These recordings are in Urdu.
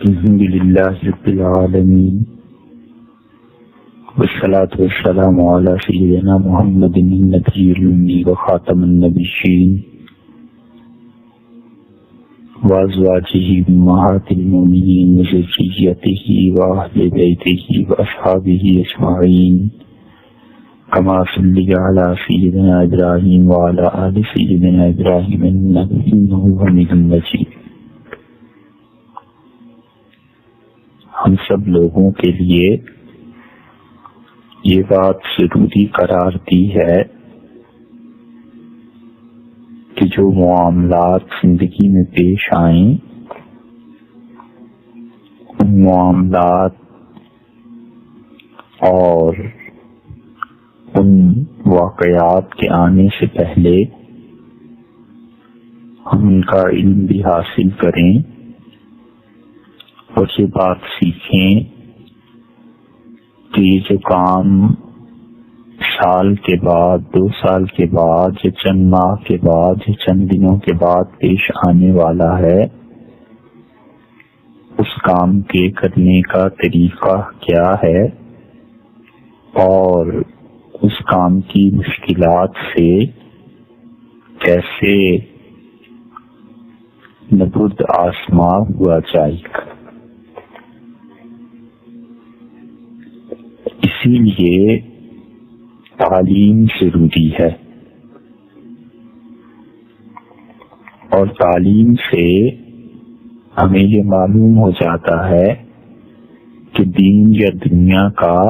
الحمد للہ رب العالمین والصلاة والسلام علی سیدنا محمد النبی الأمی وخاتم النبیین وازواجہ امہات المؤمنین وذریتہ واہل بیتہ واصحابہ اجمعین کما صلی علی سیدنا ابراہیم وعلی آل سیدنا ابراہیم انہ حمید مجید۔ ہم سب لوگوں کے لیے یہ بات ضروری قرار دی ہے کہ جو معاملات زندگی میں پیش آئیں ان معاملات اور ان واقعات کے آنے سے پہلے ہم ان کا علم بھی حاصل کریں اور یہ بات سیکھیں کہ یہ جو کام سال کے بعد، 2 سال کے بعد یا چند ماہ کے بعد یا چند دنوں کے بعد پیش آنے والا ہے، اس کام کے کرنے کا طریقہ کیا ہے اور اس کام کی مشکلات سے کیسے نبرد آزما ہوا جائے گا۔ اسی لیے تعلیم ضروری ہے، اور تعلیم سے ہمیں یہ معلوم ہو جاتا ہے کہ دین یا دنیا کا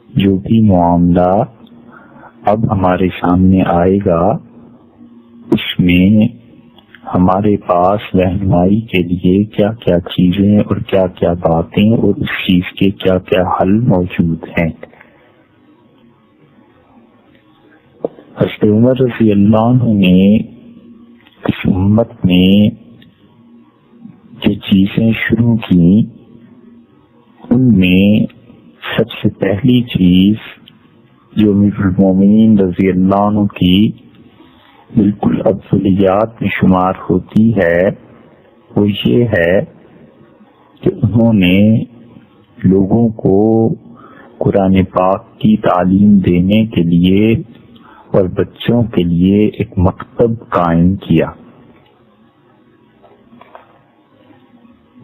جو بھی معاملہ اب ہمارے سامنے آئے گا اس میں ہمارے پاس رہنمائی کے لیے کیا کیا چیزیں اور کیا کیا باتیں اور اس چیز کے کیا کیا حل موجود ہیں۔ حضرت عمر رضی اللہ عنہ نے اس امت میں جو چیزیں شروع کی ان میں سب سے پہلی چیز جو امیر المومنین رضی اللہ عنہ کی بالکل افضلیات میں شمار ہوتی ہے وہ یہ ہے کہ انہوں نے لوگوں کو قرآن پاک کی تعلیم دینے کے لیے اور بچوں کے لیے ایک مکتب قائم کیا۔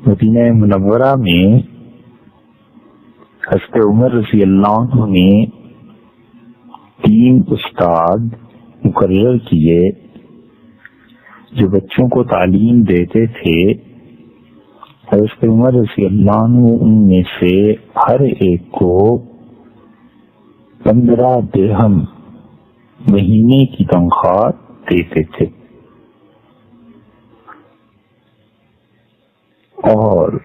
مدینہ منورہ میں حضرت عمر رضی اللہ عنہ نے 3 استاد مقرر کیے جو بچوں کو تعلیم دیتے تھے۔ حضرت عمر رضی اللہ عنہ ان میں سے ہر ایک کو 15 درہم مہینے کی تنخواہ دیتے تھے، اور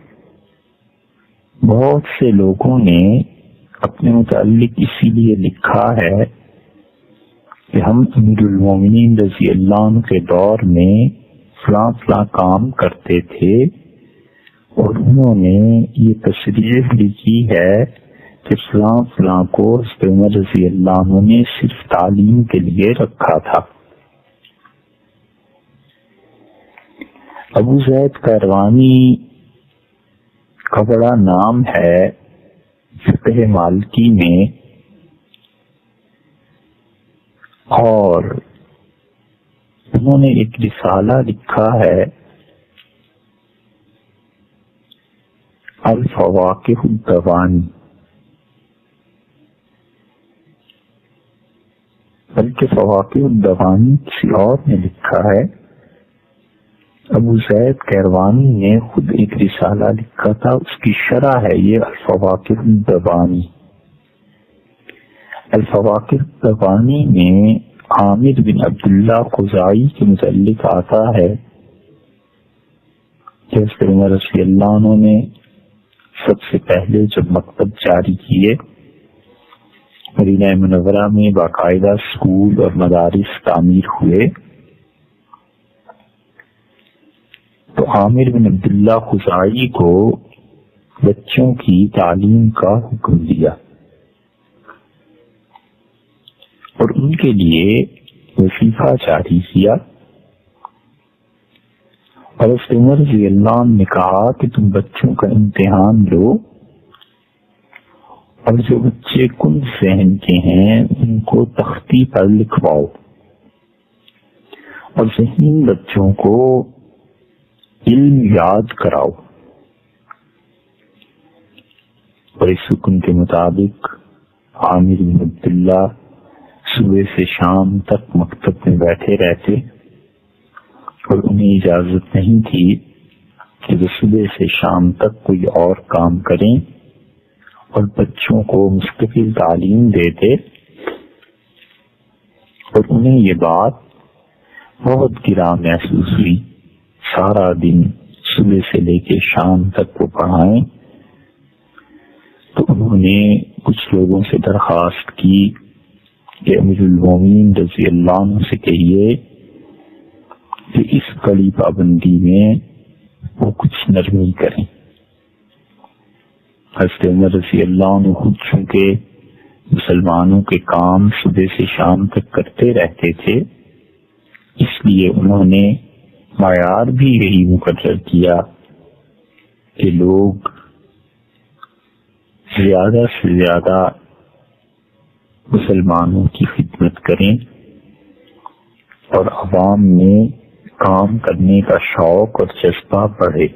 بہت سے لوگوں نے اپنے متعلق اسی لیے لکھا ہے کہ ہم امیر المومنین رضی اللہ عنہ کے دور میں فلاں فلاں کام کرتے تھے، اور انہوں نے یہ تصریح لکھی ہے کہ فلاں فلاں کو حضرت عمر رضی اللہ عنہ نے صرف تعلیم کے لیے رکھا تھا۔ ابو زید قیروانی کا بڑا نام ہے فقہ مالکی میں، اور انہوں نے ایک رسالہ لکھا ہے الفواقہ الدوانی، بلکہ فواقہ الدوانی کسی اور نے لکھا ہے۔ ابو زید قیروانی نے خود ایک رسالہ لکھا تھا، اس کی شرح ہے یہ الفواقہ الدوانی۔ الفواقہ الدوانی میں عامر بن عبداللہ خزاعی کے متعلق آتا ہے کہ حضرت عمر رضی اللہ عنہ نے سب سے پہلے جب مکتب جاری کیے، مدینہ منورہ میں باقاعدہ اسکول اور مدارس تعمیر ہوئے، تو عامر بن عبداللہ خزاعی کو بچوں کی تعلیم کا حکم دیا، اور ان کے لیے وظیفہ جاری کیا، اور حضرت عمر رضی اللہ عنہ نے کہا کہ تم بچوں کا امتحان لو اور جو بچے کن ذہن کے ہیں ان کو تختی پر لکھواؤ اور ذہین بچوں کو علم یاد کراؤ. اور اس حکم کے مطابق عامر بن عبداللہ صبح سے شام تک مکتب میں بیٹھے رہتے اور انہیں اجازت نہیں تھی کہ وہ صبح سے شام تک کوئی اور کام کریں اور بچوں کو مستقل تعلیم دیتے. اور انہیں یہ بات بہت گراں محسوس ہوئی. سارا دن صبح سے لے کے شام تک وہ پڑھائیں. تو انہوں نے کچھ لوگوں سے درخواست کی کہ امیر المومنین رضی اللہ عنہ سے کہیے کہ اس کڑی پابندی میں وہ کچھ نرمی کریں. حضرت عمر رضی اللہ عنہ خود چونکہ مسلمانوں کے کام صبح سے شام تک کرتے رہتے تھے اس لیے انہوں نے معیار بھی یہی مقرر کیا کہ لوگ زیادہ سے زیادہ مسلمانوں کی خدمت کریں اور عوام میں کام کرنے کا شوق اور جذبہ بڑھے.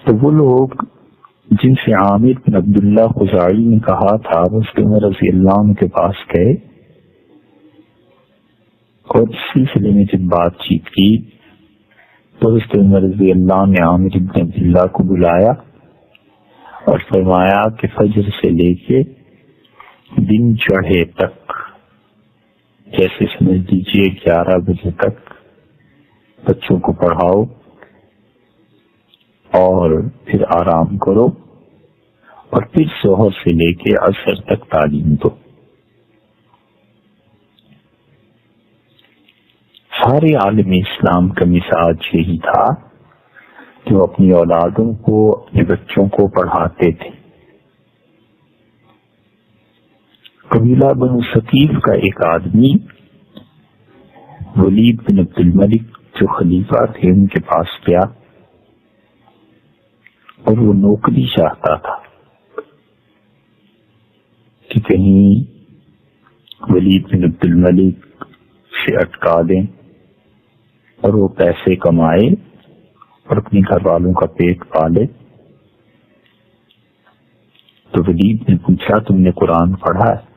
تو وہ لوگ جن سے عامر بن عبداللہ خزاعی نے کہا تھا وہ حضرت عمر رضی اللہ عنہ کے پاس گئے اور اس سلسلے میں جب بات چیت کی تو حضرت عمر رضی اللہ عنہ نے عامر بن عبداللہ کو بلایا اور فرمایا کہ فجر سے لے کے دن چڑھے تک جیسے سمجھ لیجیے 11 بجے تک بچوں کو پڑھاؤ اور پھر آرام کرو اور پھر ظہر سے لے کے عصر تک تعلیم دو. سارے عالم اسلام کا مزاج یہی تھا کہ وہ اپنی اولادوں کو اپنے بچوں کو پڑھاتے تھے. قبیلہ بنو ثقیف کا ایک آدمی ولید بن عبد الملک جو خلیفہ تھے ان کے پاس گیا اور وہ نوکری چاہتا تھا کہ کہیں ولید بن عبد الملک سے اٹکا دیں اور وہ پیسے کمائے اور اپنی گھر والوں کا پیٹ پالے. تو ولید نے پوچھا تم نے قرآن پڑھا ہے؟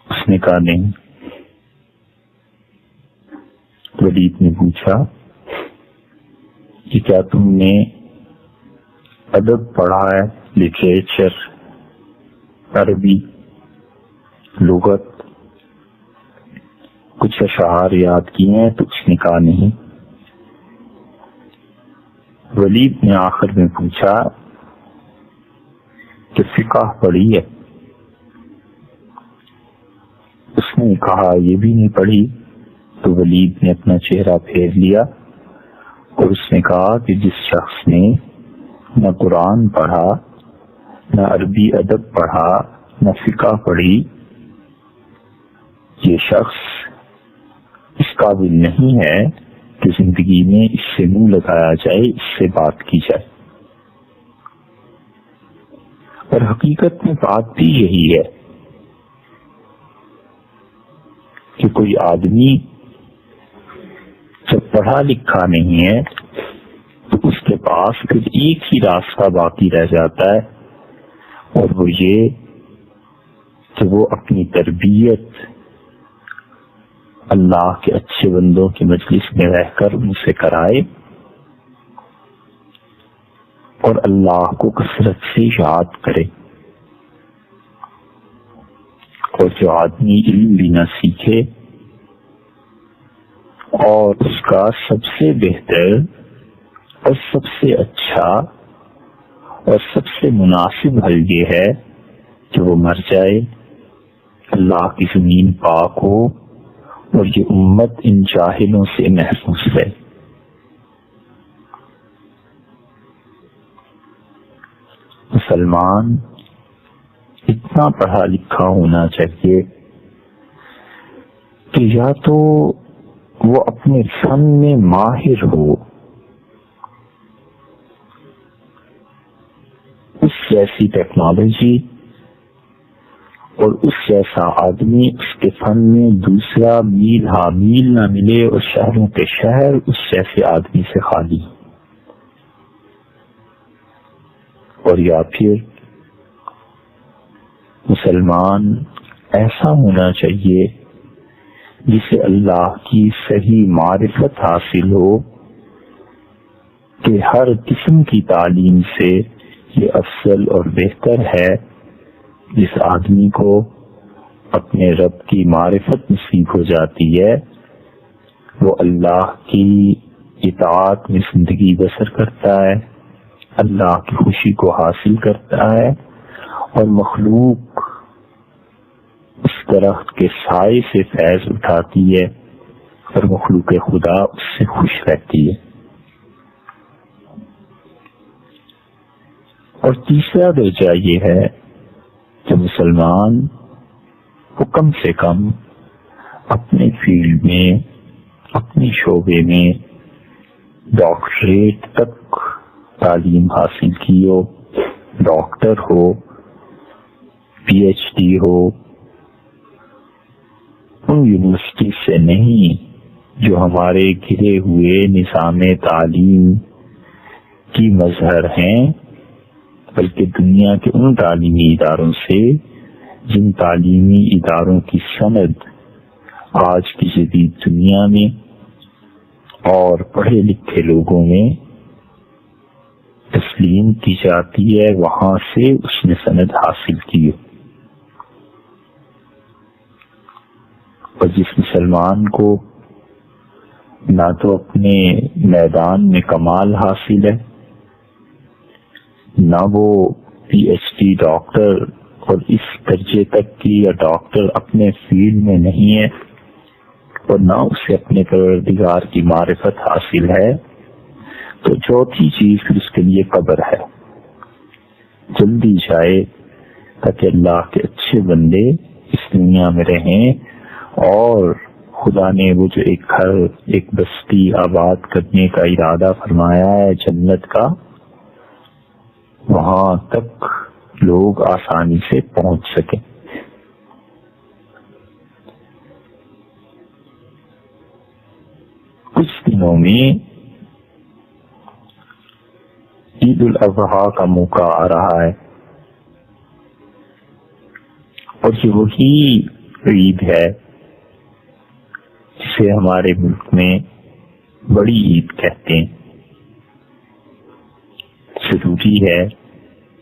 اس نے کہا نہیں. ولید نے پوچھا کہ کیا تم نے ادب پڑھا ہے، لٹریچر، عربی، لغت، کچھ اشعار یاد کیے ہیں؟ تو اس نے کہا نہیں. ولید نے آخر میں پوچھا کہ فقہ پڑھی ہے؟ اس نے کہا یہ بھی نہیں پڑھی. تو ولید نے اپنا چہرہ پھیر لیا اور اس نے کہا کہ جس شخص نے نہ قرآن پڑھا، نہ عربی ادب پڑھا، نہ فقہ پڑھی، یہ شخص اس قابل نہیں ہے کہ زندگی میں اس سے منہ لگایا جائے، اس سے بات کی جائے. اور حقیقت میں بات بھی یہی ہے کہ کوئی آدمی جب پڑھا لکھا نہیں ہے تو اس کے پاس پھر ایک ہی راستہ باقی رہ جاتا ہے اور وہ یہ کہ وہ اپنی تربیت اللہ کے اچھے بندوں کی مجلس میں رہ کر ان سے کرائے اور اللہ کو کثرت سے یاد کرے. اور جو آدمی علم بھی نہ سیکھے اور اس کا سب سے بہتر اور سب سے اچھا اور سب سے مناسب حل یہ ہے کہ وہ مر جائے، اللہ کی زمین پاک ہو اور یہ امت ان جاہلوں سے محفوظ ہے. مسلمان اتنا پڑھا لکھا ہونا چاہیے کہ یا تو وہ اپنے فن میں ماہر ہو، اس جیسی ٹیکنالوجی اور اس جیسا آدمی اس کے فن میں دوسرا میل میل نہ ملے، اور شہروں کے شہر اس جیسے آدمی سے خالی، اور یا پھر مسلمان ایسا ہونا چاہیے جسے اللہ کی صحیح معرفت حاصل ہو کہ ہر قسم کی تعلیم سے یہ افضل اور بہتر ہے جس آدمی کو اپنے رب کی معرفت نصیب ہو جاتی ہے، وہ اللہ کی اطاعت میں زندگی بسر کرتا ہے، اللہ کی خوشی کو حاصل کرتا ہے، اور مخلوق اس درخت کے سائے سے فیض اٹھاتی ہے، اور مخلوق خدا اس سے خوش رہتی ہے۔ اور تیسرا درجہ یہ ہے کہ مسلمان کو کم سے کم اپنے فیلڈ میں، اپنے شعبے میں ڈاکٹریٹ تک تعلیم حاصل کی ہو، ڈاکٹر ہو، پی ایچ ڈی ہو، ان یونیورسٹی سے نہیں جو ہمارے گرے ہوئے نظام تعلیم کی مظہر ہیں، بلکہ دنیا کے ان تعلیمی اداروں سے جن تعلیمی اداروں کی سند آج کی جدید دنیا میں اور پڑھے لکھے لوگوں میں تسلیم کی جاتی ہے، وہاں سے اس نے سند حاصل کی ہو۔ اور جس مسلمان کو نہ تو اپنے میدان میں کمال حاصل ہے، نہ وہ پی ایچ ڈی ڈاکٹر اور اس درجے تک کی یا ڈاکٹر اپنے فیلڈ میں نہیں ہے، اور نہ اسے اپنے پروردگار کی معرفت حاصل ہے، تو چوتھی چیز پھر اس کے لیے قبر ہے۔ جلدی جائے تاکہ اللہ کے اچھے بندے اس دنیا میں رہیں، اور خدا نے وہ جو ایک گھر، ایک بستی آباد کرنے کا ارادہ فرمایا ہے جنت کا، وہاں تک لوگ آسانی سے پہنچ سکیں۔ کچھ دنوں میں عید الاضحیٰ کا موقع آ رہا ہے، اور یہ وہی عید ہے جسے ہمارے ملک میں بڑی عید کہتے ہیں۔ ضروری ہے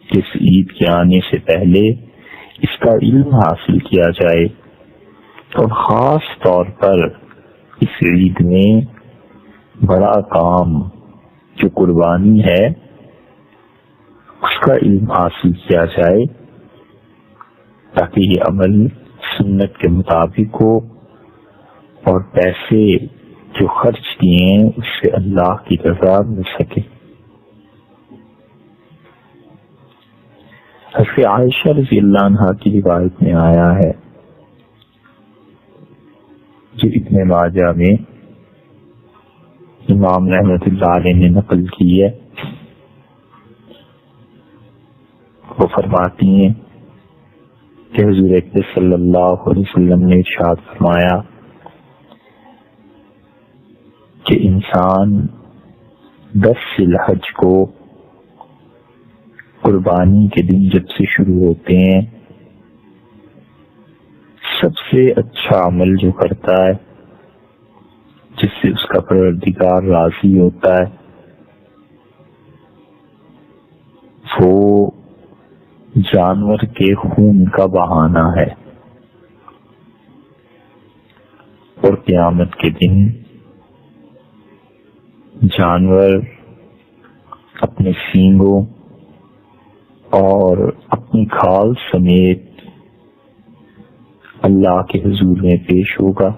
کہ اس عید کے آنے سے پہلے اس کا علم حاصل کیا جائے، اور خاص طور پر اس عید میں بڑا کام جو قربانی ہے اس کا علم حاصل کیا جائے، تاکہ یہ عمل سنت کے مطابق ہو، اور پیسے جو خرچ کیے ہیں اس سے اللہ کی رضا مل سکے۔ حضرت عائشہ رضی اللہ عنہا کی روایت میں آیا ہے، جو ابن ماجہ میں امام رحمۃ اللہ علیہ نے نقل کی ہے، وہ فرماتی ہیں کہ حضور اکرم صلی اللہ علیہ وسلم نے ارشاد فرمایا کہ انسان 10 ذی الحج کو قربانی کے دن جب سے شروع ہوتے ہیں، سب سے اچھا عمل جو کرتا ہے جس سے اس کا پروردگار راضی ہوتا ہے، وہ جانور کے خون کا بہانا ہے، اور قیامت کے دن جانور اپنے سینگوں اور اپنی کھال سمیت اللہ کے حضور میں پیش ہوگا،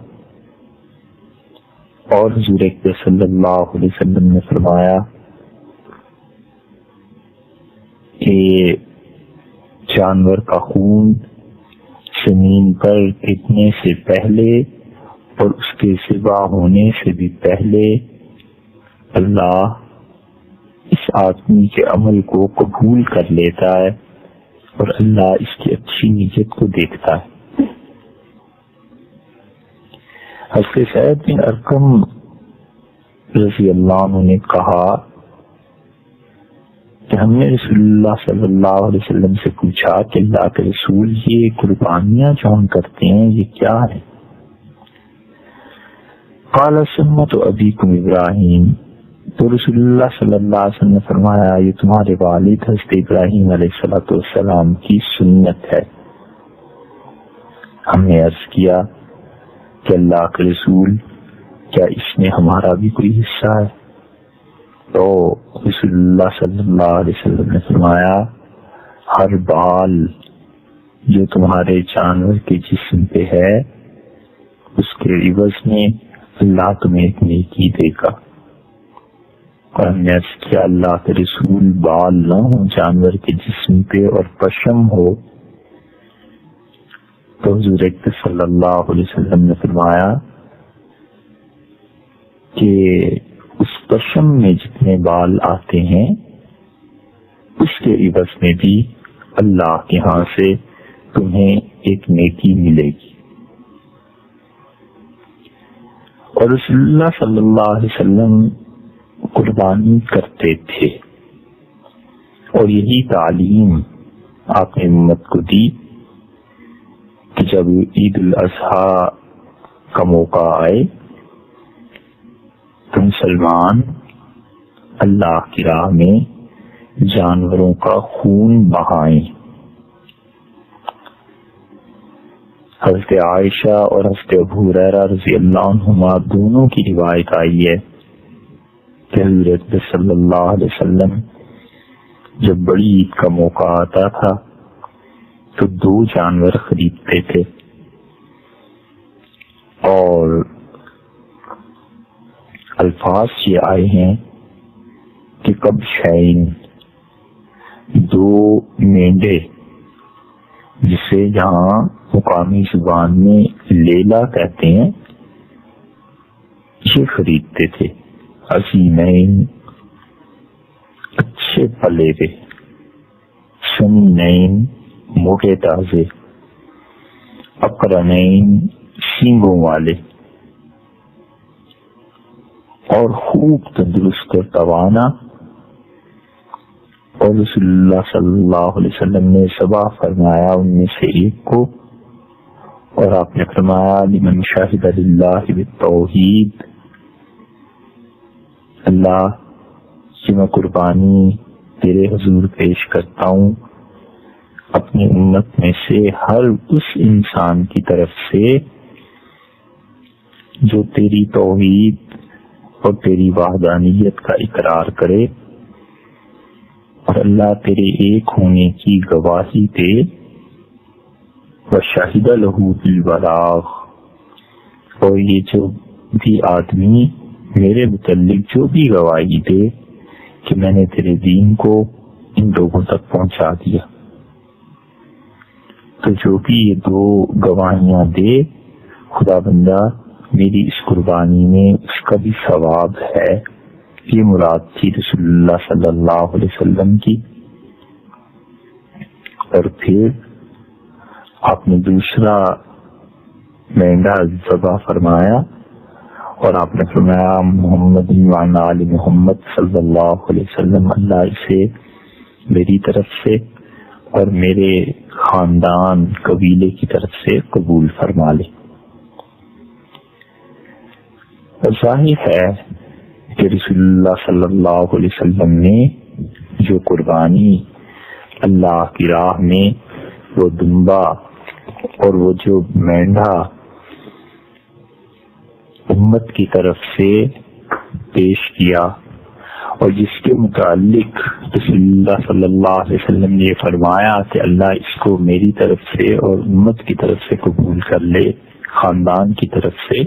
اور حضور اکرم صلی اللہ علیہ وسلم نے فرمایا کہ جانور کا خون زمین پر گرنے سے پہلے اور اس کے ذبح ہونے سے بھی پہلے اللہ اس آدمی کے عمل کو قبول کر لیتا ہے اور اللہ اس کی اچھی نیت کو دیکھتا ہے۔ حضرت سعید بن ارقم رضی اللہ عنہ نے کہا کہ ہم نے رسول اللہ صلی اللہ علیہ وسلم سے پوچھا کہ اللہ کے رسول یہ قربانیاں جو ہم کرتے ہیں یہ کیا ہے؟ قال سنت ابیکم ابراہیم، تو رسول اللہ صلی اللہ علیہ وسلم نے فرمایا یہ تمہارے والد حضرت ابراہیم علیہ السلام کی سنت ہے۔ ہم نے عرض کیا کہ اللہ کے رسول کیا اس میں ہمارا بھی کوئی حصہ ہے؟ تو رسول اللہ صلی اللہ علیہ وسلم نے فرمایا ہر بال جو تمہارے جانور کے جسم پہ ہے اس کے عوض میں اللہ تمہیں ایک نیکی دے گا۔ اور ہم نے عرض کیا اللہ کے رسول بال نہ ہو جانور کے جسم پہ اور پشم ہو؟ تو حضور اکرم صلی اللہ علیہ وسلم نے فرمایا کہ اس پشم میں جتنے بال آتے ہیں اس کے عوض میں بھی اللہ کے ہاں سے تمہیں ایک نیکی ملے گی۔ اور رسول اللہ صلی اللہ علیہ وسلم قربانی کرتے تھے اور یہی تعلیم آپ نے امت کو دی کہ جب عید الاضحیٰ کا موقع آئے تو مسلمان اللہ کی راہ میں جانوروں کا خون بہائیں۔ حضرت عائشہ اور حضرت ابو ہریرہ رضی اللہ عنہما دونوں کی روایت آئی ہے کہ حضرت صلی اللہ علیہ وسلم جب بڑی عید کا موقع آتا تھا تو 2 جانور خریدتے تھے اور الفاظ یہ آئے ہیں کہ کبشین 2 مینڈے جسے یہاں مقامی زبان میں لیلا کہتے ہیں یہ خریدتے تھے، عظیمین اچھے پلے ہوئے، سمینین موٹے تازے، اقرنین سینگوں والے اور خوب تندرست اور توانا۔ اور رسول اللہ صلی اللہ علیہ وسلم نے ذبح فرمایا ان میں سے ایک کو، اور آپ نے فرمایا لمن شہد للہ بالتوحید، اللہ کہ میں قربانی تیرے حضور پیش کرتا ہوں اپنی امت میں سے ہر اس انسان کی طرف سے جو تیری توحید اور تیری وحدانیت کا اقرار کرے اور اللہ تیرے ایک ہونے کی گواہی دے، وشہد لہ بالبلاغ، اور یہ جو بھی آدمی میرے متعلق جو بھی گواہی دے کہ میں نے تیرے دین کو ان لوگوں تک پہنچا دیا، تو جو بھی یہ 2 گواہیاں دے خدا بندہ میری اس قربانی میں اس کا بھی ثواب ہے۔ یہ مراد تھی رسول اللہ صلی اللہ علیہ وسلم کی۔ اور پھر آپ نے دوسرا مینڈا ذبح فرمایا اور آپ نے فرمایا محمد وعلی آل محمد صلی اللہ علیہ وسلم، اللہ اسے میری طرف سے اور میرے خاندان قبیلے کی طرف سے قبول فرما لے۔ اور ظاہر ہے کہ رسول اللہ صلی اللہ علیہ وسلم نے جو قربانی اللہ کی راہ میں وہ دمبا اور وہ جو مینڈا امت کی طرف سے پیش کیا اور جس کے متعلق رسول اللہ صلی اللہ علیہ وسلم نے فرمایا کہ اللہ اس کو میری طرف سے اور امت کی طرف سے قبول کر لے، خاندان کی طرف سے،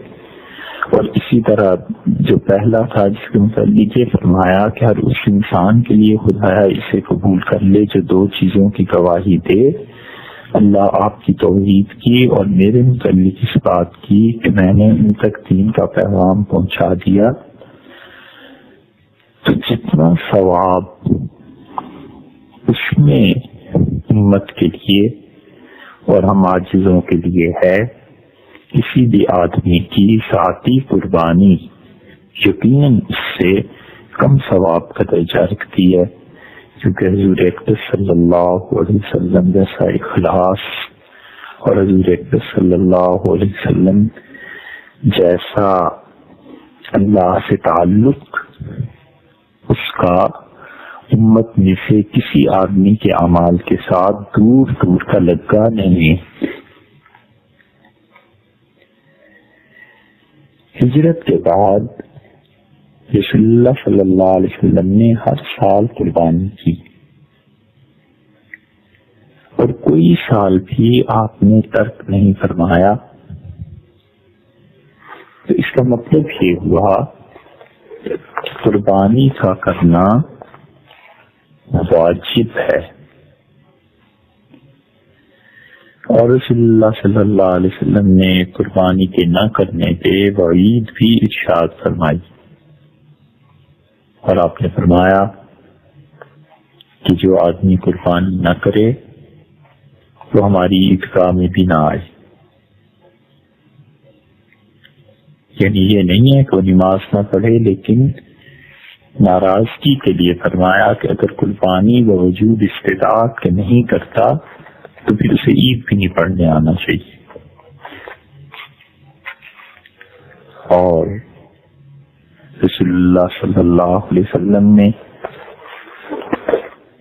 اور اسی طرح جو پہلا تھا جس کے متعلق یہ فرمایا کہ ہر اس انسان کے لیے خدایا اسے قبول کر لے جو 2 چیزوں کی گواہی دے، اللہ آپ کی توحید کی اور میرے متعلق اس بات کی کہ میں نے ان تک دین کا پیغام پہنچا دیا، تو جتنا ثواب اس میں امت کے لیے اور ہم عاجزوں کے لیے ہے، کسی بھی آدمی کی ذاتی قربانی یقیناً اس سے کم ثواب کا درجہ رکھتی ہے، کیونکہ حضور اقدس صلی اللہ علیہ وسلم جیسا اخلاص اور حضور اقدس صلی اللہ علیہ وسلم جیسا اللہ سے تعلق اس کا امت میں سے کسی آدمی کے اعمال کے ساتھ دور دور کا لگا نہیں۔ ہجرت کے بعد رسول اللہ صلی اللہ علیہ وسلم نے ہر سال قربانی کی، اور کوئی سال بھی آپ نے ترک نہیں فرمایا۔ تو اس کا مطلب یہ ہوا کہ قربانی کا کرنا واجب ہے، اور رسول اللہ صلی اللہ علیہ وسلم نے قربانی کے نہ کرنے پہ وعید بھی ارشاد فرمائی، اور آپ نے فرمایا کہ جو آدمی قربانی نہ کرے وہ ہماری عیدگاہ میں بھی نہ آئے۔ یعنی یہ نہیں ہے کہ وہ نماز نہ پڑھے، لیکن ناراضگی کے لیے فرمایا کہ اگر قربانی باوجود استطاعت کے نہیں کرتا تو پھر اسے عید بھی نہیں پڑھنے آنا چاہیے۔ اور رسول اللہ صلی اللہ علیہ وسلم نے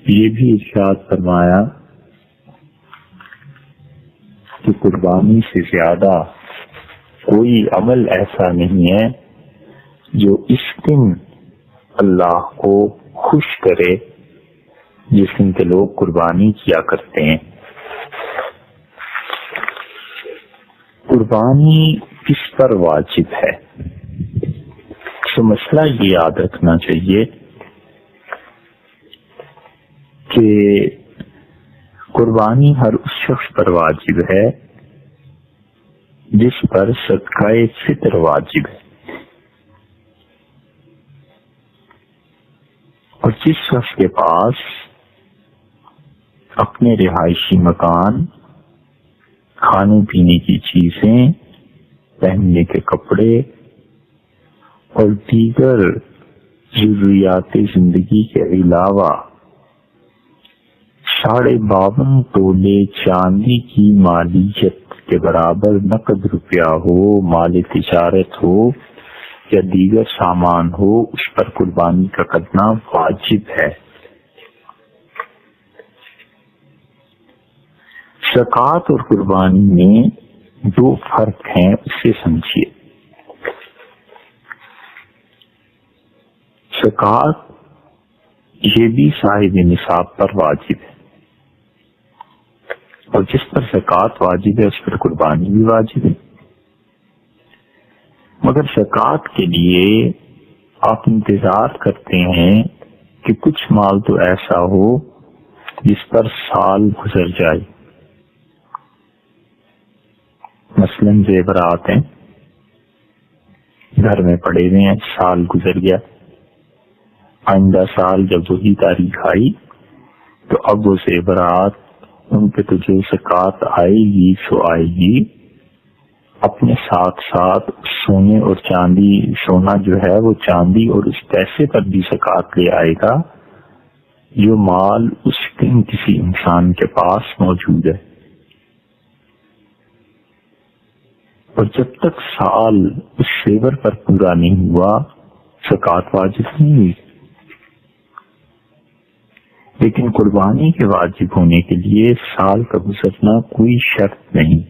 یہ بھی ارشاد فرمایا کہ قربانی سے زیادہ کوئی عمل ایسا نہیں ہے جو اس دن اللہ کو خوش کرے جس دن کے لوگ قربانی کیا کرتے ہیں۔ قربانی کس پر واجب ہے؟ تو مسئلہ یہ یاد رکھنا چاہیے کہ قربانی ہر اس شخص پر واجب ہے جس پر صدقہ فطر واجب ہے، اور جس شخص کے پاس اپنے رہائشی مکان، کھانے پینے کی چیزیں، پہننے کے کپڑے اور دیگر ضروریات زندگی کے علاوہ 52.5 تولے چاندی کی مالیت کے برابر نقد روپیہ ہو، مال تجارت ہو یا دیگر سامان ہو، اس پر قربانی کا کرنا واجب ہے۔ زکوٰۃ اور قربانی میں 2 فرق ہیں، اسے سمجھیے۔ زکوٰۃ یہ بھی صاحب نصاب پر واجب ہے، اور جس پر زکوٰۃ واجب ہے اس پر قربانی بھی واجب ہے، مگر زکوٰۃ کے لیے آپ انتظار کرتے ہیں کہ کچھ مال تو ایسا ہو جس پر سال گزر جائے۔ مثلاً زیورات ہیں، گھر میں پڑے ہوئے ہیں، سال گزر گیا، آئندہ سال جب وہی تاریخ آئی تو اب وہ زیورات ان پہ تو جو زکوٰۃ آئے گی سو آئے گی، اپنے ساتھ ساتھ سونے اور چاندی، سونا جو ہے وہ چاندی اور اس پیسے پر بھی زکوٰۃ لے آئے گا جو مال اس دن کسی انسان کے پاس موجود ہے، اور جب تک سال اس زیور پر پورا نہیں ہوا زکوٰۃ واجب نہیں ہوئی۔ لیکن قربانی کے واجب ہونے کے لیے سال کا گزرنا کوئی شرط نہیں،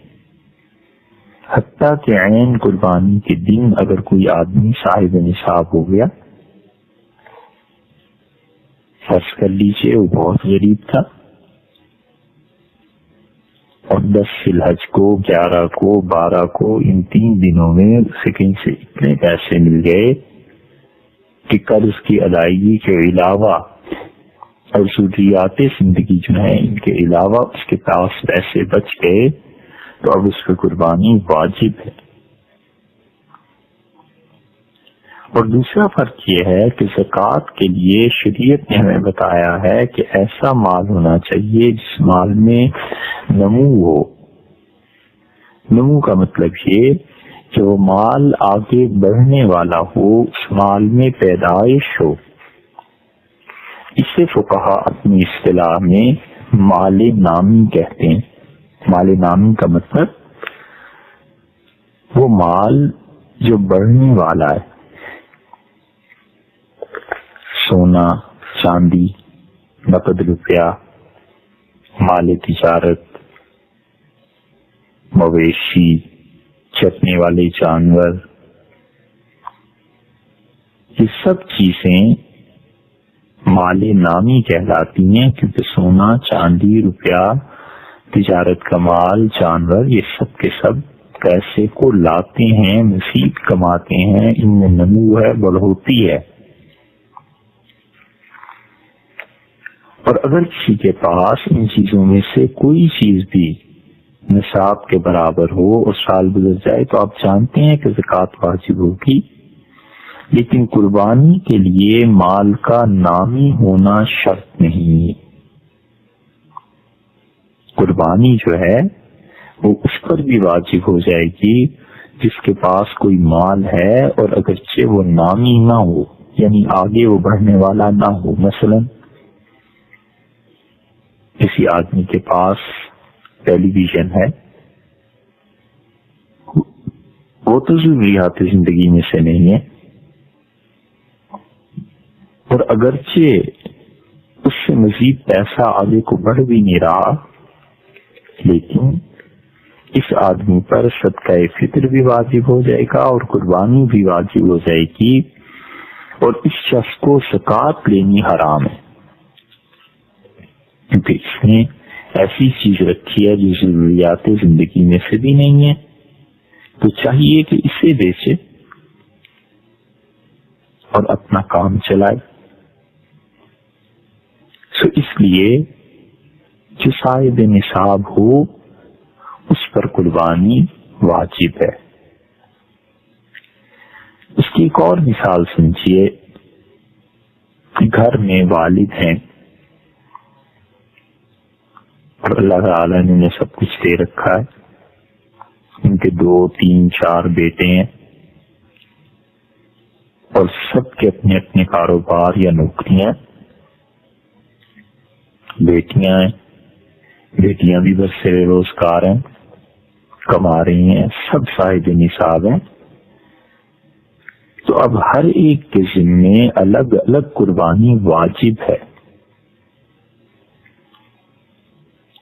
حتیٰ کہ عین قربانی کے دن اگر کوئی آدمی صاحب نصاب ہو گیا، فرض کر لیجئے وہ بہت غریب تھا اور 10 ذی الحج کو، 11 کو، 12 کو، ان 3 دنوں میں اسے کہیں سے اتنے پیسے مل گئے کہ قرض کی ادائیگی کے علاوہ اور ضروریات زندگی جو ہے ان کے علاوہ اس کے پاس پیسے بچ گئے تو اب اس پہ قربانی واجب ہے۔ اور دوسرا فرق یہ ہے کہ زکوٰۃ کے لیے شریعت نے ہمیں بتایا ہے کہ ایسا مال ہونا چاہیے جس مال میں نمو ہو۔ نمو کا مطلب یہ کہ وہ مال آگے بڑھنے والا ہو، اس مال میں پیدائش ہو۔ اسے فقہا اپنی اصطلاح میں مال نامی کہتے ہیں۔ مال نامی کا مطلب وہ مال جو بڑھنے والا ہے، سونا، چاندی، نقد روپیہ، مال تجارت، مویشی، چرنے والے جانور، یہ سب چیزیں مال نامی کہلاتی ہیں، کیونکہ سونا، چاندی، روپیہ، تجارت کا مال، جانور، یہ سب کے سب پیسے کو لاتے ہیں، مزید کماتے ہیں، ان میں نمو ہے، بڑھوتی ہے۔ اور اگر کسی کے پاس ان چیزوں میں سے کوئی چیز بھی نصاب کے برابر ہو اور سال گزر جائے تو آپ جانتے ہیں کہ زکوٰۃ واجب ہوگی، لیکن قربانی کے لیے مال کا نامی ہونا شرط نہیں۔ قربانی جو ہے وہ اس پر بھی واجب ہو جائے گی جس کے پاس کوئی مال ہے اور اگرچہ وہ نامی نہ ہو، یعنی آگے وہ بڑھنے والا نہ ہو۔ مثلا کسی آدمی کے پاس ٹیلی ویژن ہے، وہ تو ضروریات زندگی میں سے نہیں ہے، اور اگرچہ اس سے مزید پیسہ آگے کو بڑھ بھی نہیں رہا، لیکن اس آدمی پر صدقہ فطر بھی واجب ہو جائے گا اور قربانی بھی واجب ہو جائے گی، اور اس شخص کو زکوٰۃ لینی حرام ہے، کیونکہ اس نے ایسی چیز رکھی ہے جو ضروریات زندگی میں سے بھی نہیں ہے، تو چاہیے کہ اسے بیچے اور اپنا کام چلائے۔ اس لیے جو صاحب نصاب ہو اس پر قربانی واجب ہے۔ اس کی ایک اور مثال سمجھیے کہ گھر میں والد ہیں اور اللہ تعالیٰ نے انہیں سب کچھ دے رکھا ہے، ان کے 2، 3، 4 بیٹے ہیں اور سب کے اپنے اپنے کاروبار یا نوکریاں، بیٹیاں ہیں، بیٹیاں بھی برسر روزگار ہیں، کما رہی ہیں، سب صاحب نصاب ہیں، تو اب ہر ایک کے ذمے الگ الگ قربانی واجب ہے۔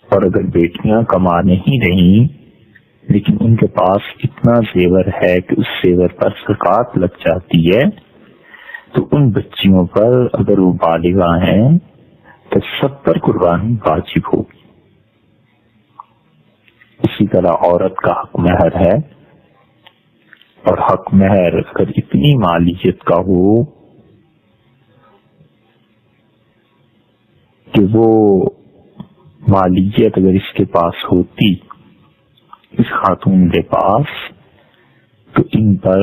اور اگر بیٹیاں کما نہیں رہی لیکن ان کے پاس اتنا زیور ہے کہ اس زیور پر زکوٰۃ لگ جاتی ہے، تو ان بچیوں پر اگر وہ بالغاں ہیں تو سب پر قربانی واجب ہوگی۔ اسی طرح عورت کا حق مہر ہے، اور حق مہر اگر اتنی مالیت کا ہو کہ وہ مالیت اگر اس کے پاس ہوتی، اس خاتون کے پاس، تو ان پر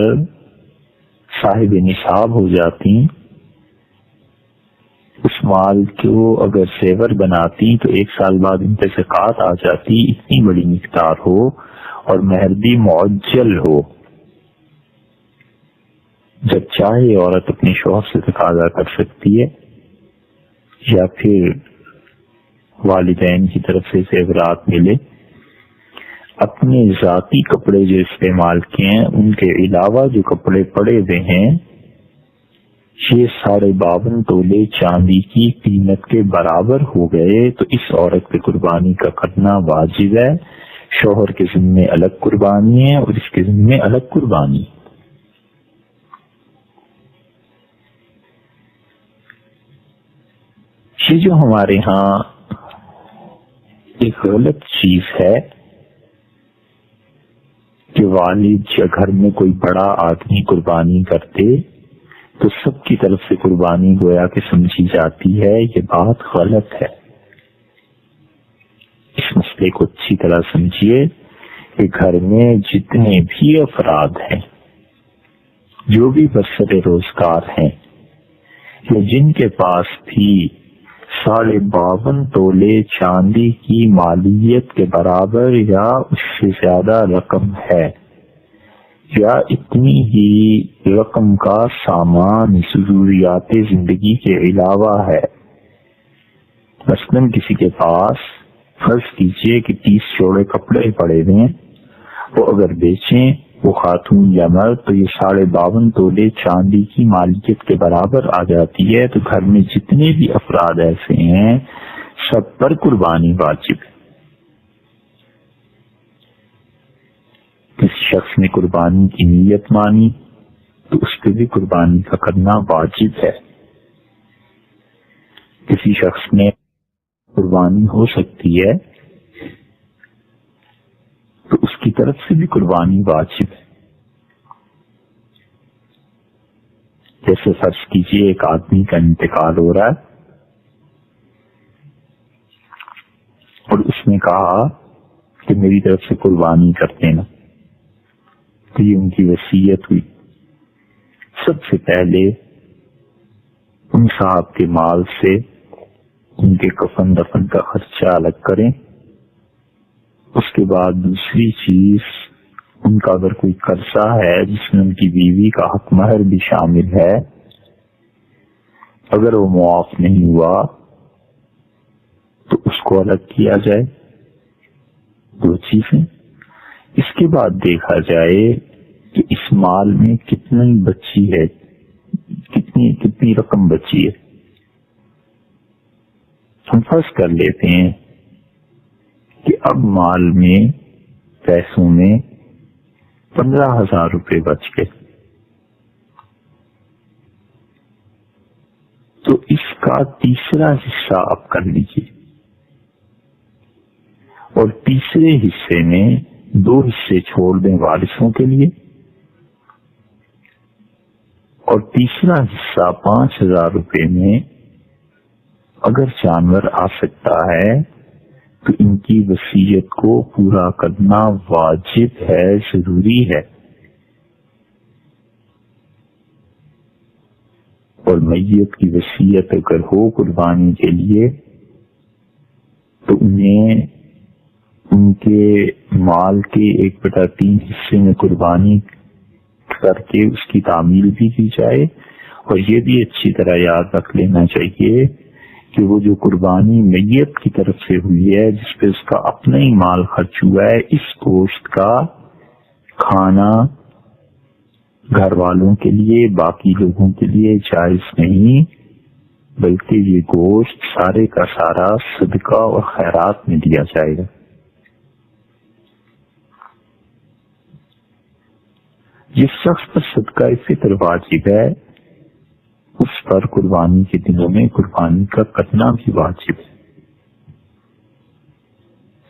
صاحب نصاب ہو جاتی، اس مال کو اگر زیور بناتی تو 1 سال بعد ان پہ زکوٰۃ آ جاتی، اتنی بڑی مقدار ہو اور مہر بھی معجل ہو۔ جب چاہے عورت اپنے شوہر سے تقاضا کر سکتی ہے، یا پھر والدین کی طرف سے زیورات ملے، اپنے ذاتی کپڑے جو استعمال کیے ہیں ان کے علاوہ جو کپڑے پڑے ہوئے ہیں، یہ 52.5 تولے چاندی کی قیمت کے برابر ہو گئے، تو اس عورت پہ قربانی کا کرنا واجب ہے۔ شوہر کے ذمے الگ قربانی ہے اور اس کے ذمے الگ قربانی۔ یہ جو ہمارے ہاں ایک غلط چیز ہے کہ والد یا گھر میں کوئی بڑا آدمی قربانی کرتے تو سب کی طرف سے قربانی گویا کہ سمجھی جاتی ہے، یہ بات غلط ہے۔ اس مسئلے کو اچھی طرح سمجھیے کہ گھر میں جتنے بھی افراد ہیں، جو بھی برسر روزگار ہیں، یا جن کے پاس بھی 52.5 تولے چاندی کی مالیت کے برابر یا اس سے زیادہ رقم ہے، یا اتنی ہی رقم کا سامان ضروریات زندگی کے علاوہ ہے، مثلاً کسی کے پاس فرض کیجئے کہ 30 جوڑے کپڑے پڑے ہوئے ہیں، وہ اگر بیچیں، وہ خاتون یا مرد، تو یہ 52.5 تولے چاندی کی مالکیت کے برابر آ جاتی ہے۔ تو گھر میں جتنے بھی افراد ایسے ہیں سب پر قربانی واجب ہے۔ کسی شخص نے قربانی کی نیت مانی تو اس پہ بھی قربانی کا کرنا واجب ہے۔ کسی شخص نے قربانی ہو سکتی ہے تو اس کی طرف سے بھی قربانی واجب ہے۔ جیسے فرض کیجئے ایک آدمی کا انتقال ہو رہا ہے اور اس نے کہا کہ میری طرف سے قربانی کر دینا، تو یہ ان کی وصیت ہوئی۔ سب سے پہلے ان صاحب کے مال سے ان کے کفن دفن کا خرچہ الگ کریں، اس کے بعد دوسری چیز، ان کا اگر کوئی قرضہ ہے جس میں ان کی بیوی کا حق مہر بھی شامل ہے، اگر وہ معاف نہیں ہوا تو اس کو الگ کیا جائے۔ 2 چیزیں۔ اس کے بعد دیکھا جائے کہ اس مال میں کتنی بچی ہے، کتنی رقم بچی ہے۔ ہم فرض کر لیتے ہیں کہ اب مال میں، پیسوں میں 15,000 روپے بچ گئے، تو اس کا تیسرا حصہ آپ کر لیجیے، اور تیسرے حصے میں 2 حصے چھوڑ دیں وارثوں کے لیے، اور تیسرا حصہ 5,000 روپے میں اگر جانور آ سکتا ہے تو ان کی وصیت کو پورا کرنا واجب ہے، ضروری ہے۔ اور میت کی وصیت اگر ہو قربانی کے لیے تو انہیں ان کے مال کے 1/3 حصے میں قربانی کر کے اس کی تعمیل بھی کی جائے۔ اور یہ بھی اچھی طرح یاد رکھ لینا چاہیے کہ وہ جو قربانی میت کی طرف سے ہوئی ہے، جس پہ اس کا اپنا ہی مال خرچ ہوا ہے، اس گوشت کا کھانا گھر والوں کے لیے، باقی لوگوں کے لیے جائز نہیں، بلکہ یہ گوشت سارے کا سارا صدقہ اور خیرات میں دیا جائے گا۔ جس شخص پر صدقہ فطر واجب ہے اس پر قربانی کے دنوں میں قربانی کا کرنا بھی واجب ہے۔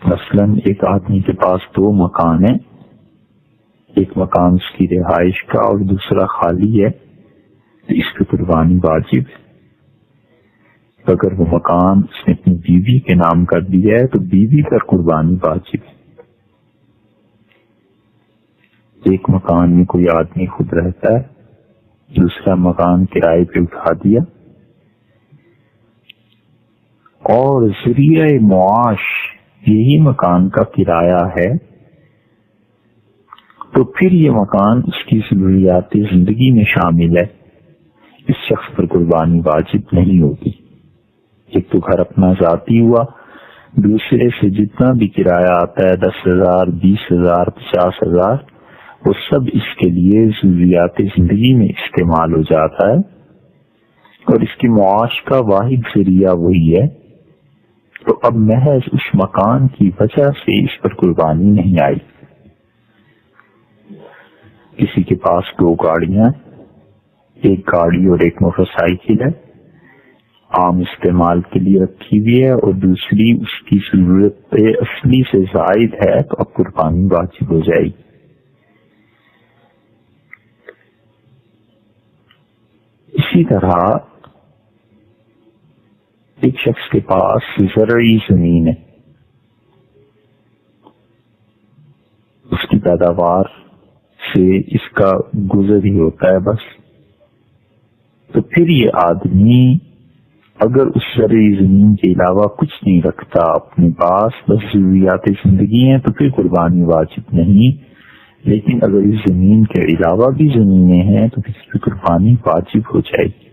مثلاً ایک آدمی کے پاس 2 مکان ہیں، ایک مکان اس کی رہائش کا اور دوسرا خالی ہے، تو اس پہ قربانی واجب ہے۔ اگر وہ مکان اس نے اپنی بیوی کے نام کر دیا ہے تو بیوی پر قربانی واجب ہے۔ ایک مکان میں کوئی آدمی خود رہتا ہے، دوسرا مکان کرائے پہ اٹھا دیا، اور ذریعہ معاش یہی مکان کا کرایہ ہے، تو پھر یہ مکان اس کی ضروریات زندگی میں شامل ہے، اس شخص پر قربانی واجب نہیں ہوگی۔ ایک تو گھر اپنا ذاتی ہوا، دوسرے سے جتنا بھی کرایہ آتا ہے 10,000 20,000 50,000، وہ سب اس کے لیے ضروریات زندگی میں استعمال ہو جاتا ہے، اور اس کی معاش کا واحد ذریعہ وہی ہے، تو اب محض اس مکان کی وجہ سے اس پر قربانی نہیں آئی۔ کسی کے پاس 2 گاڑیاں، ایک گاڑی اور ایک موٹر سائیکل ہے، عام استعمال کے لیے رکھی ہوئی ہے، اور دوسری اس کی ضرورت اصلی سے زائد ہے، تو اب قربانی واجب ہو جائے گی۔ اسی طرح ایک شخص کے پاس زرعی زمین ہے، اس کی پیداوار سے اس کا گزر ہی ہوتا ہے بس، تو پھر یہ آدمی اگر اس زرعی زمین کے علاوہ کچھ نہیں رکھتا اپنے پاس، بس ضروریات زندگی ہیں، تو پھر قربانی واجب نہیں. لیکن اگر اس زمین کے علاوہ بھی زمینیں ہیں تو پھر اس کی قربانی واجب ہو جائے گی.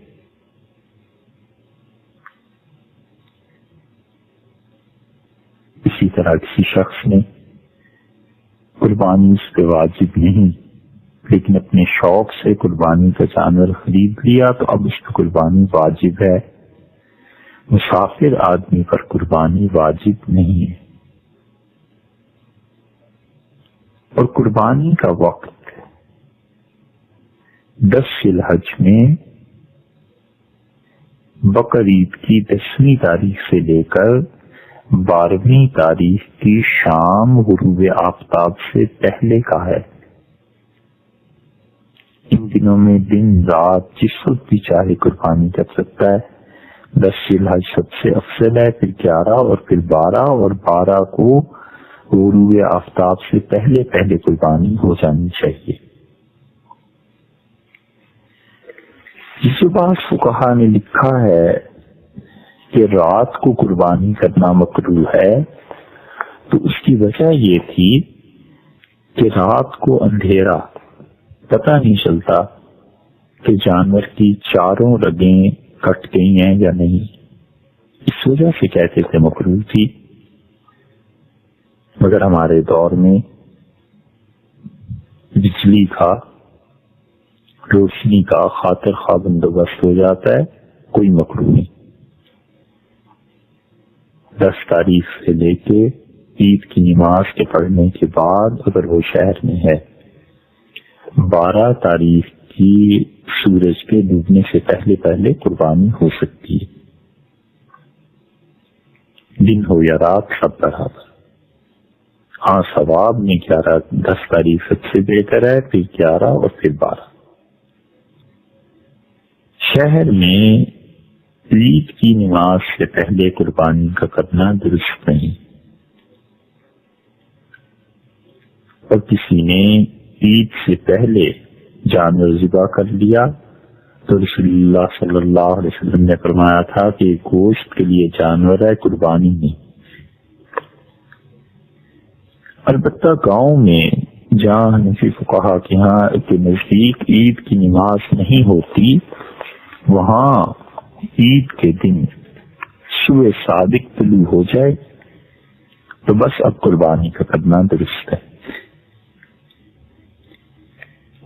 اسی طرح کسی شخص نے قربانی اس پہ واجب نہیں لیکن اپنے شوق سے قربانی کا جانور خرید لیا تو اب اس پہ قربانی واجب ہے. مسافر آدمی پر قربانی واجب نہیں ہے. اور قربانی کا وقت 10 ذی الحج میں بقر عید کی 10ویں تاریخ سے لے کر 12ویں تاریخ کی شام غروب آفتاب سے پہلے کا ہے. ان دنوں میں دن رات جس وقت بھی چاہے قربانی کر سکتا ہے. 10 ذی الحج سب سے افضل ہے، پھر 11 اور پھر 12، اور 12 کو غروب آفتاب سے پہلے پہلے قربانی ہو جانی چاہیے. جس بعض فقہا نے لکھا ہے کہ رات کو قربانی کرنا مکروہ ہے، تو اس کی وجہ یہ تھی کہ رات کو اندھیرا، پتہ نہیں چلتا کہ جانور کی چاروں رگیں کٹ گئی ہیں یا نہیں، اس وجہ سے کہتے تھے مکروہ تھی. مگر ہمارے دور میں بجلی کا، روشنی کا خاطر خواہ بندوبست ہو جاتا ہے، کوئی مکروہ نہیں. 10 تاریخ سے لے کے عید کی نماز کے پڑھنے کے بعد اگر وہ شہر میں ہے، 12 تاریخ کی سورج کے ڈوبنے سے پہلے پہلے قربانی ہو سکتی ہے. دن ہو یا رات سب برابر. ہاں ثواب میں 10 تاریخ سب سے بہتر ہے، پھر 11 اور پھر 12. شہر میں عید کی نماز سے پہلے قربانی کا کرنا درست نہیں. اور کسی نے عید سے پہلے جانور ذبح کر لیا تو رسول اللہ صلی اللہ علیہ وسلم نے فرمایا تھا کہ گوشت کے لیے جانور ہے، قربانی نہیں. البتہ گاؤں میں جہاں حنفی فقہا کے ہاں کے نزدیک عید کی نماز نہیں ہوتی، وہاں عید کے دن صبح صادق طلوع ہو جائے تو بس اب قربانی کا کرنا درست ہے.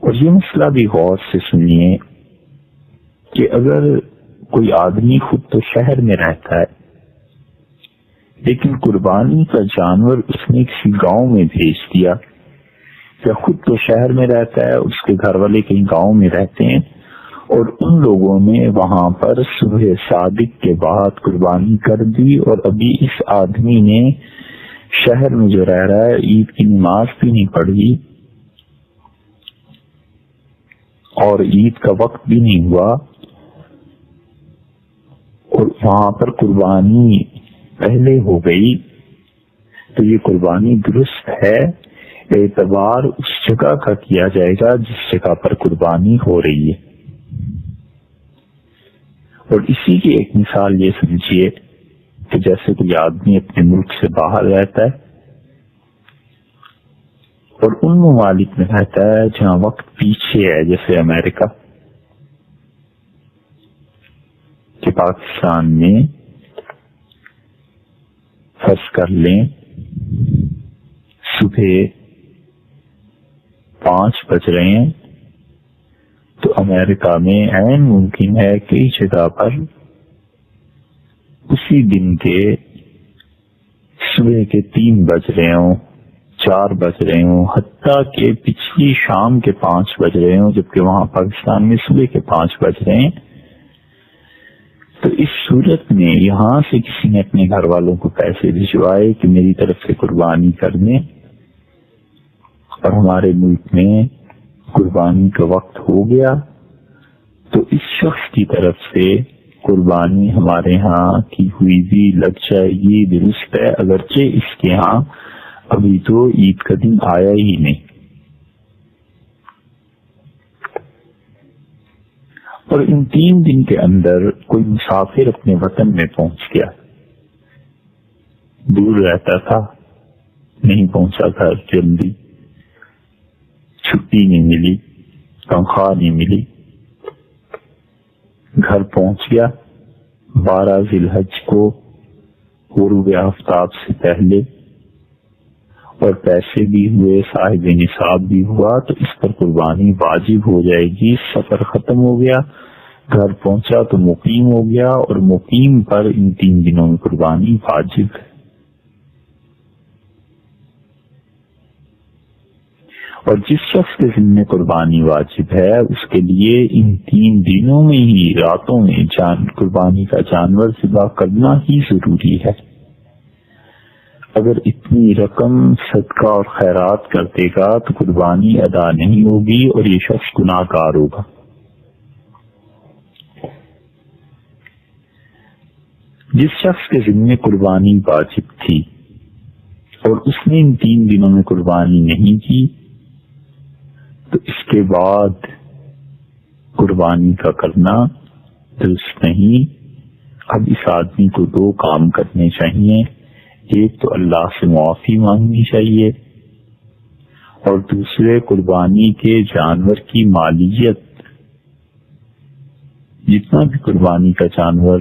اور یہ مسئلہ بھی غور سے سنیے کہ اگر کوئی آدمی خود تو شہر میں رہتا ہے لیکن قربانی کا جانور اس نے کسی گاؤں میں بھیج دیا، یا خود تو شہر میں رہتا ہے، اس کے گھر والے کہیں گاؤں میں رہتے ہیں، اور ان لوگوں نے وہاں پر صبح صادق کے بعد قربانی کر دی، اور ابھی اس آدمی نے شہر میں جو رہ رہا ہے عید کی نماز بھی نہیں پڑھی اور عید کا وقت بھی نہیں ہوا، اور وہاں پر قربانی پہلے ہو گئی، تو یہ قربانی درست ہے. اعتبار اس جگہ کا کیا جائے گا جس جگہ پر قربانی ہو رہی ہے. اور اسی کی ایک مثال یہ سمجھیے کہ جیسے کوئی آدمی اپنے ملک سے باہر رہتا ہے اور ان ممالک میں رہتا ہے جہاں وقت پیچھے ہے، جیسے امریکہ، کہ پاکستان میں فرض کر لیں صبح 5 بج رہے ہیں، تو امریکہ میں عین ممکن ہے کئی جگہ پر اسی دن کے صبح کے 3 بج رہے ہوں، 4 بج رہے ہوں، حتیٰ کہ پچھلی شام کے 5 بج رہے ہوں، جبکہ وہاں پاکستان میں صبح کے 5 بج رہے ہیں. تو اس صورت میں یہاں سے کسی نے اپنے گھر والوں کو پیسے بھجوائے کہ میری طرف سے قربانی کر دیں، اور ہمارے ملک میں قربانی کا وقت ہو گیا، تو اس شخص کی طرف سے قربانی ہمارے ہاں کی ہوئی بھی لگ جائے گی، درست ہے، اگرچہ اس کے ہاں ابھی تو عید کا دن آیا ہی نہیں۔ اور ان 3 دن کے اندر کوئی مسافر اپنے وطن میں پہنچ گیا، دور رہتا تھا، نہیں پہنچا تھا جلدی، چھٹی نہیں ملی، تنخواہ نہیں ملی، گھر پہنچ گیا 12 ذی الحج کو غروب آفتاب سے پہلے، اور پیسے بھی ہوئے، صاحب نصاب بھی ہوا، تو اس پر قربانی واجب ہو جائے گی۔ سفر ختم ہو گیا، گھر پہنچا تو مقیم ہو گیا، اور مقیم پر ان 3 دنوں میں قربانی واجب ہے۔ اور جس شخص کے ذمہ قربانی واجب ہے اس کے لیے ان 3 دنوں میں ہی راتوں میں قربانی کا جانور ذبح کرنا ہی ضروری ہے۔ اگر اتنی رقم صدقہ اور خیرات کر دے گا تو قربانی ادا نہیں ہوگی اور یہ شخص گناہ گار ہوگا۔ جس شخص کے ذمہ قربانی واجب تھی اور اس نے ان 3 دنوں میں قربانی نہیں کی تو اس کے بعد قربانی کا کرنا درست نہیں۔ اب اس آدمی کو 2 کام کرنے چاہیے، ایک تو اللہ سے معافی مانگنی چاہیے، اور دوسرے قربانی کے جانور کی مالیت، جتنا بھی قربانی کا جانور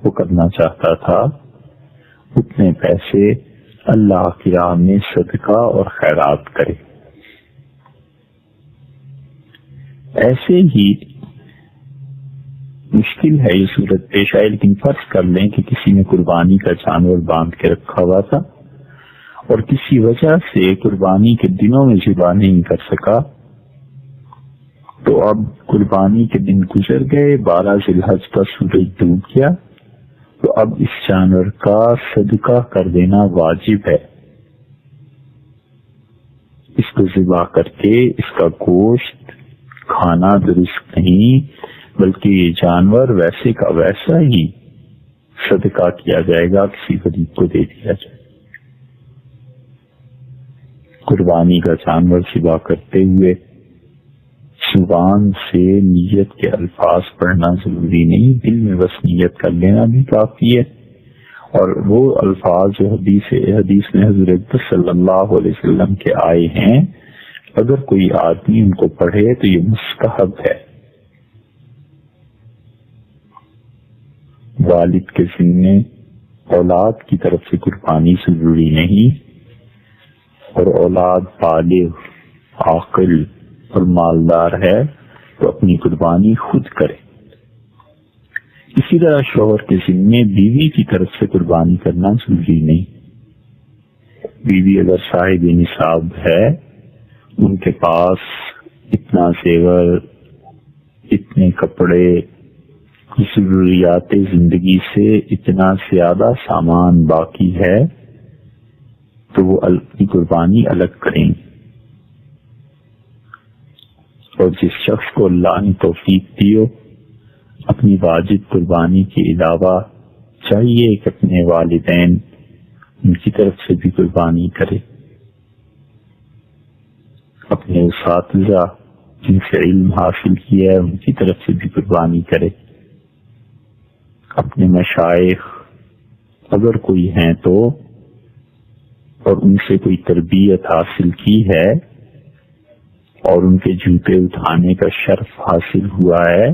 وہ کرنا چاہتا تھا اتنے پیسے اللہ کی راہ میں صدقہ اور خیرات کرے۔ ایسے ہی مشکل ہے یہ صورت پیش آئی، لیکن فرض کر لیں کہ کسی نے قربانی کا جانور باندھ کے رکھا ہوا تھا اور کسی وجہ سے قربانی کے دنوں میں ذبح نہیں کر سکا، تو اب قربانی کے دن گزر گئے، 12 ذی الحج کا سورج ڈوب گیا، تو اب اس جانور کا صدقہ کر دینا واجب ہے۔ اس کو ذبح کر کے اس کا گوشت کھانا درست نہیں، بلکہ یہ جانور ویسے کا ویسا ہی صدقہ کیا جائے گا، کسی غریب کو دے دیا جائے۔ قربانی کا جانور ذبح کرتے ہوئے زبان سے نیت کے الفاظ پڑھنا ضروری نہیں، دل میں بس نیت کر لینا بھی کافی ہے، اور وہ الفاظ جو حدیث میں حضرت صلی اللہ علیہ وسلم کے آئے ہیں، اگر کوئی آدمی ان کو پڑھے تو یہ مستحب ہے۔ والد کے ذمے اولاد کی طرف سے قربانی ضروری نہیں، اور اولاد بالغ، عاقل اور مالدار ہے تو اپنی قربانی خود کرے۔ اسی طرح شوہر کے ذمے بیوی کی طرف سے قربانی کرنا ضروری نہیں۔ بیوی اگر صاحب نصاب ہے، ان کے پاس اتنا زیور، اتنے کپڑے، ضروریات زندگی سے اتنا زیادہ سامان باقی ہے تو وہ اپنی قربانی الگ کریں۔ اور جس شخص کو اللہ نے توفیق دی ہو، اپنی واجب قربانی کے علاوہ چاہیے کہ اپنے والدین، ان کی طرف سے بھی قربانی کرے، اپنے اساتذہ جن سے علم حاصل کیا ہے ان کی طرف سے بھی قربانی کرے، اپنے مشائخ اگر کوئی ہیں تو، اور ان سے کوئی تربیت حاصل کی ہے اور ان کے جوتے اٹھانے کا شرف حاصل ہوا ہے،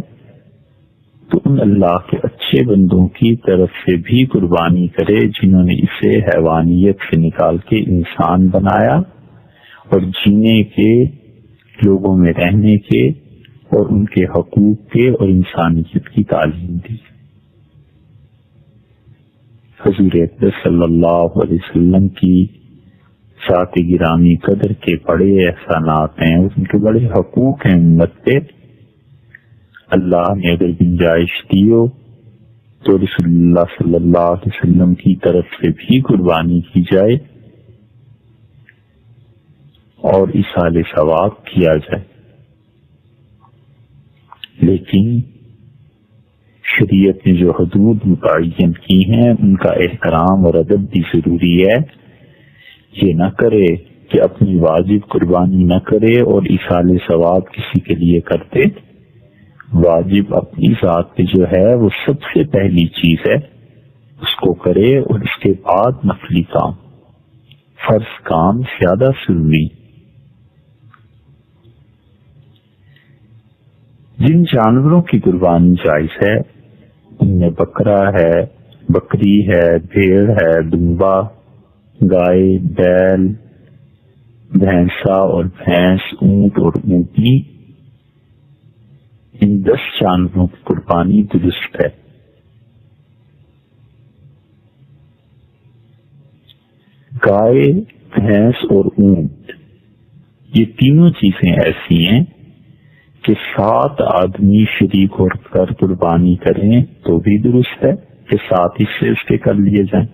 تو ان اللہ کے اچھے بندوں کی طرف سے بھی قربانی کرے جنہوں نے اسے حیوانیت سے نکال کے انسان بنایا اور جینے کے، لوگوں میں رہنے کے اور ان کے حقوق کے اور انسانیت کی تعلیم دی۔ حضور اقدس صلی اللہ علیہ وسلم کی ذات گرامی قدر کے بڑے احسانات ہیں، ان کے بڑے حقوق ہیں امت پہ۔ اللہ نے اگر گنجائش دی ہو تو رسول اللہ صلی اللہ علیہ وسلم کی طرف سے بھی قربانی کی جائے اور ایصال ثواب کیا جائے۔ لیکن شریعت نے جو حدود متعین کی ہیں ان کا احترام اور ادب بھی ضروری ہے. یہ نہ کرے کہ اپنی واجب قربانی نہ کرے اور ایصال ثواب کسی کے لیے کرتے. واجب اپنی ذات پہ جو ہے وہ سب سے پہلی چیز ہے، اس کو کرے اور اس کے بعد نفلی کام، فرض کام زیادہ ضروری. جن جانوروں کی قربانی جائز ہے ان میں بکرا ہے، بکری ہے، بھیڑ ہے، دمبا، گائے، بیل، بھینسا اور بھینس، اونٹ اور اونٹنی، ان 10 جانوروں کی قربانی درست ہے. گائے، بھینس اور اونٹ یہ تینوں چیزیں ایسی ہیں کہ 7 آدمی شریک ہو کر قربانی کریں تو بھی درست ہے کہ 7 حصے اس کے کر لیے جائیں.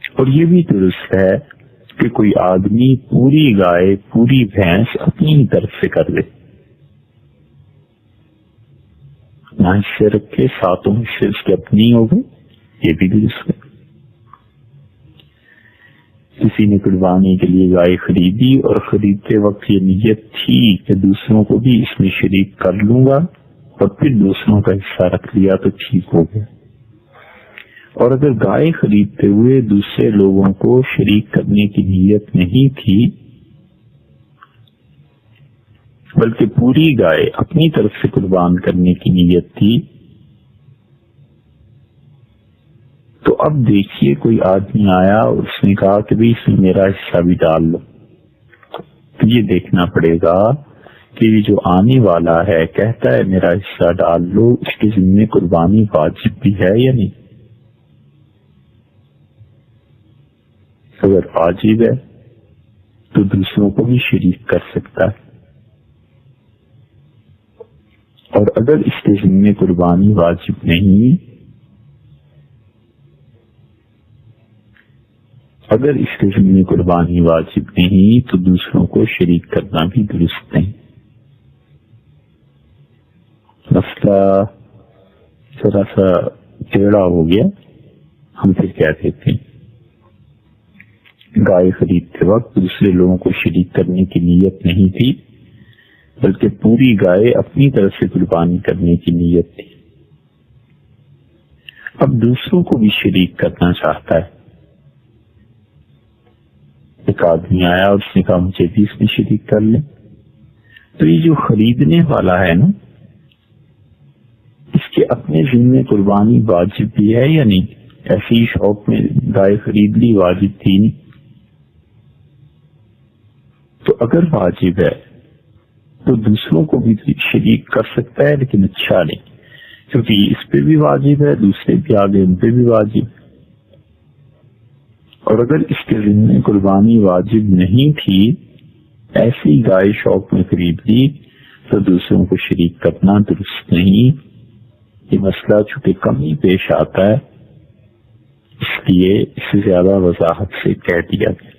اور یہ بھی درست ہے کہ کوئی آدمی پوری گائے، پوری بھینس اپنی طرف سے کر لے، نہ حصے رکھے، 7 حصے اس کے اپنی ہو گئے، یہ بھی درست ہے. کسی نے قربانی کے لیے گائے خریدی اور خریدتے وقت یہ نیت تھی کہ دوسروں کو بھی اس میں شریک کر لوں گا، اور پھر دوسروں کا حصہ رکھ لیا تو ٹھیک ہو گیا. اور اگر گائے خریدتے ہوئے دوسرے لوگوں کو شریک کرنے کی نیت نہیں تھی بلکہ پوری گائے اپنی طرف سے قربان کرنے کی نیت تھی، تو اب دیکھیے کوئی آدمی آیا اور اس نے کہا کہ بھی اس میں میرا حصہ بھی ڈال لو. تو یہ دیکھنا پڑے گا کہ یہ جو آنے والا ہے کہتا ہے میرا حصہ ڈال لو، اس کے ذمہ قربانی واجب بھی ہے یا نہیں. اگر واجب ہے تو دوسروں کو بھی شریک کر سکتا ہے، اور اگر اس کے ذمہ قربانی واجب نہیں، اگر اس کے ذمہ قربانی واجب نہیں تو دوسروں کو شریک کرنا بھی درست نہیں. مسئلہ ذرا سا ٹیڑھا ہو گیا، ہم پھر کیا کہتے ہیں. گائے خریدتے وقت دوسرے لوگوں کو شریک کرنے کی نیت نہیں تھی بلکہ پوری گائے اپنی طرف سے قربانی کرنے کی نیت تھی. اب دوسروں کو بھی شریک کرنا چاہتا ہے. ایک آدمی آیا اور اس نے کہا مجھے بھی اس میں شریک کر لیں. تو یہ جو خریدنے والا ہے نا، اس کے اپنے ذمہ قربانی واجب بھی ہے یا نہیں؟ ایسی شوق میں گائے خرید لی، واجب تھی نہیں. تو اگر واجب ہے تو دوسروں کو بھی شریک کر سکتا ہے، لیکن اچھا نہیں، کیونکہ اس پہ بھی واجب ہے، دوسرے بھی آگے ان پہ بھی واجب. اور اگر اس کے ذمہ قربانی واجب نہیں تھی، ایسی گائے شوق میں خرید لی، تو دوسروں کو شریک کرنا درست نہیں. یہ مسئلہ چونکہ کم ہی پیش آتا ہے اس لیے اسے زیادہ وضاحت سے کہہ دیا گیا.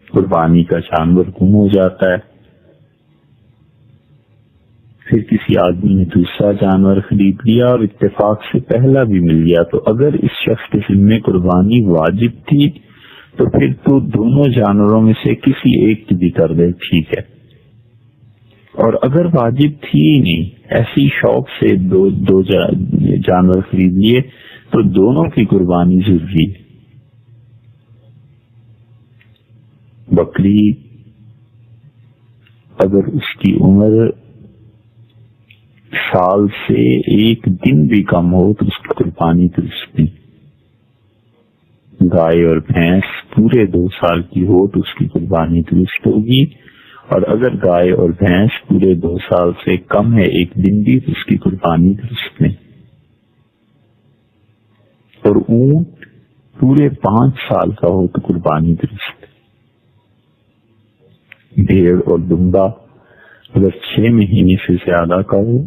قربانی کا جانور گم ہو جاتا ہے، پھر کسی آدمی نے دوسرا جانور خرید لیا اور اتفاق سے پہلا بھی مل گیا، تو اگر اس شخص کے ذمہ قربانی واجب تھی تو پھر تو دونوں جانوروں میں سے کسی ایک کی بھی کر دے، ٹھیک ہے. اور اگر واجب تھی ہی نہیں، ایسی شوق سے دو جانور خرید لیے، تو دونوں کی قربانی ضروری ہے. بکری اگر اس کی عمر سال سے 1 دن بھی کم ہو تو اس کی قربانی درست نہیں. گائے اور بھینس پورے 2 سال کی ہو تو اس کی قربانی درست ہوگی، اور اگر گائے اور بھینس پورے 2 سال سے کم ہے 1 دن بھی تو اس کی قربانی درست نہیں. اور اونٹ پورے 5 سال کا ہو تو قربانی درست. بھیڑ اور دمبا اگر 6 مہینے سے زیادہ کا ہو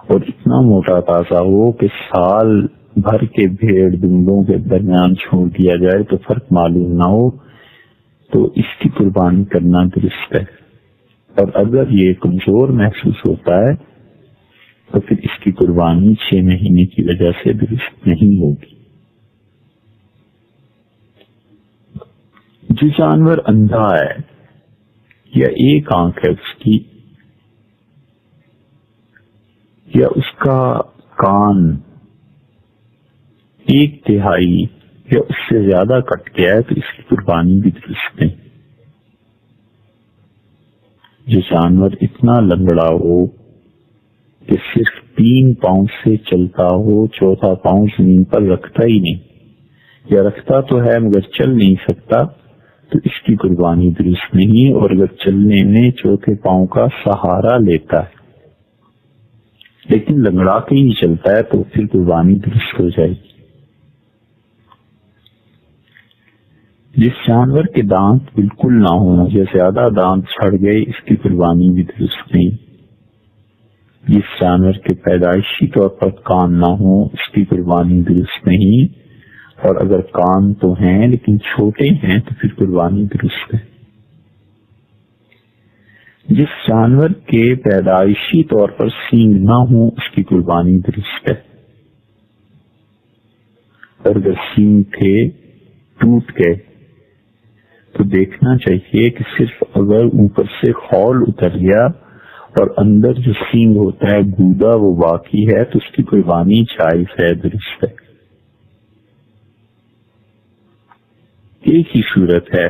اور اتنا موٹا تازہ ہو کہ سال بھر کے بھیڑ دمبوں کے درمیان چھوڑ دیا جائے تو فرق معلوم نہ ہو، تو اس کی قربانی کرنا درست ہے. اور اگر یہ کمزور محسوس ہوتا ہے تو پھر اس کی قربانی 6 مہینے کی وجہ سے درست نہیں ہوگی۔ جو جانور اندھا ہے یا ایک آنکھ ہے اس کی، یا اس کا کان 1/3 یا اس سے زیادہ کٹ گیا ہے تو اس کی قربانی بھی درست نہیں۔ جو جانور اتنا لنگڑا ہو کہ صرف 3 پاؤں سے چلتا ہو، 4تھا پاؤں زمین پر رکھتا ہی نہیں، یا رکھتا تو ہے مگر چل نہیں سکتا، تو اس کی قربانی درست نہیں۔ اور اگر چلنے میں 4تھے پاؤں کا سہارا لیتا ہے لیکن لنگڑا کے ہی چلتا ہے تو پھر قربانی درست ہو جائے گی۔ جس جانور کے دانت بالکل نہ ہوں یا زیادہ دانت چھڑ گئے، اس کی قربانی بھی درست نہیں۔ جس جانور کے پیدائشی طور پر کان نہ ہوں، اس کی قربانی درست نہیں، اور اگر کان تو ہیں لیکن چھوٹے ہیں تو پھر قربانی درست ہے۔ جس جانور کے پیدائشی طور پر سینگ نہ ہوں، اس کی قربانی درست ہے، اور اگر سینگ تھے ٹوٹ گئے تو دیکھنا چاہیے کہ صرف اگر اوپر سے خول اتر گیا اور اندر جو سینگ ہوتا ہے گودا وہ باقی ہے تو اس کی قربانی جائز ہے، درست ہے۔ ایک ہی صورت ہے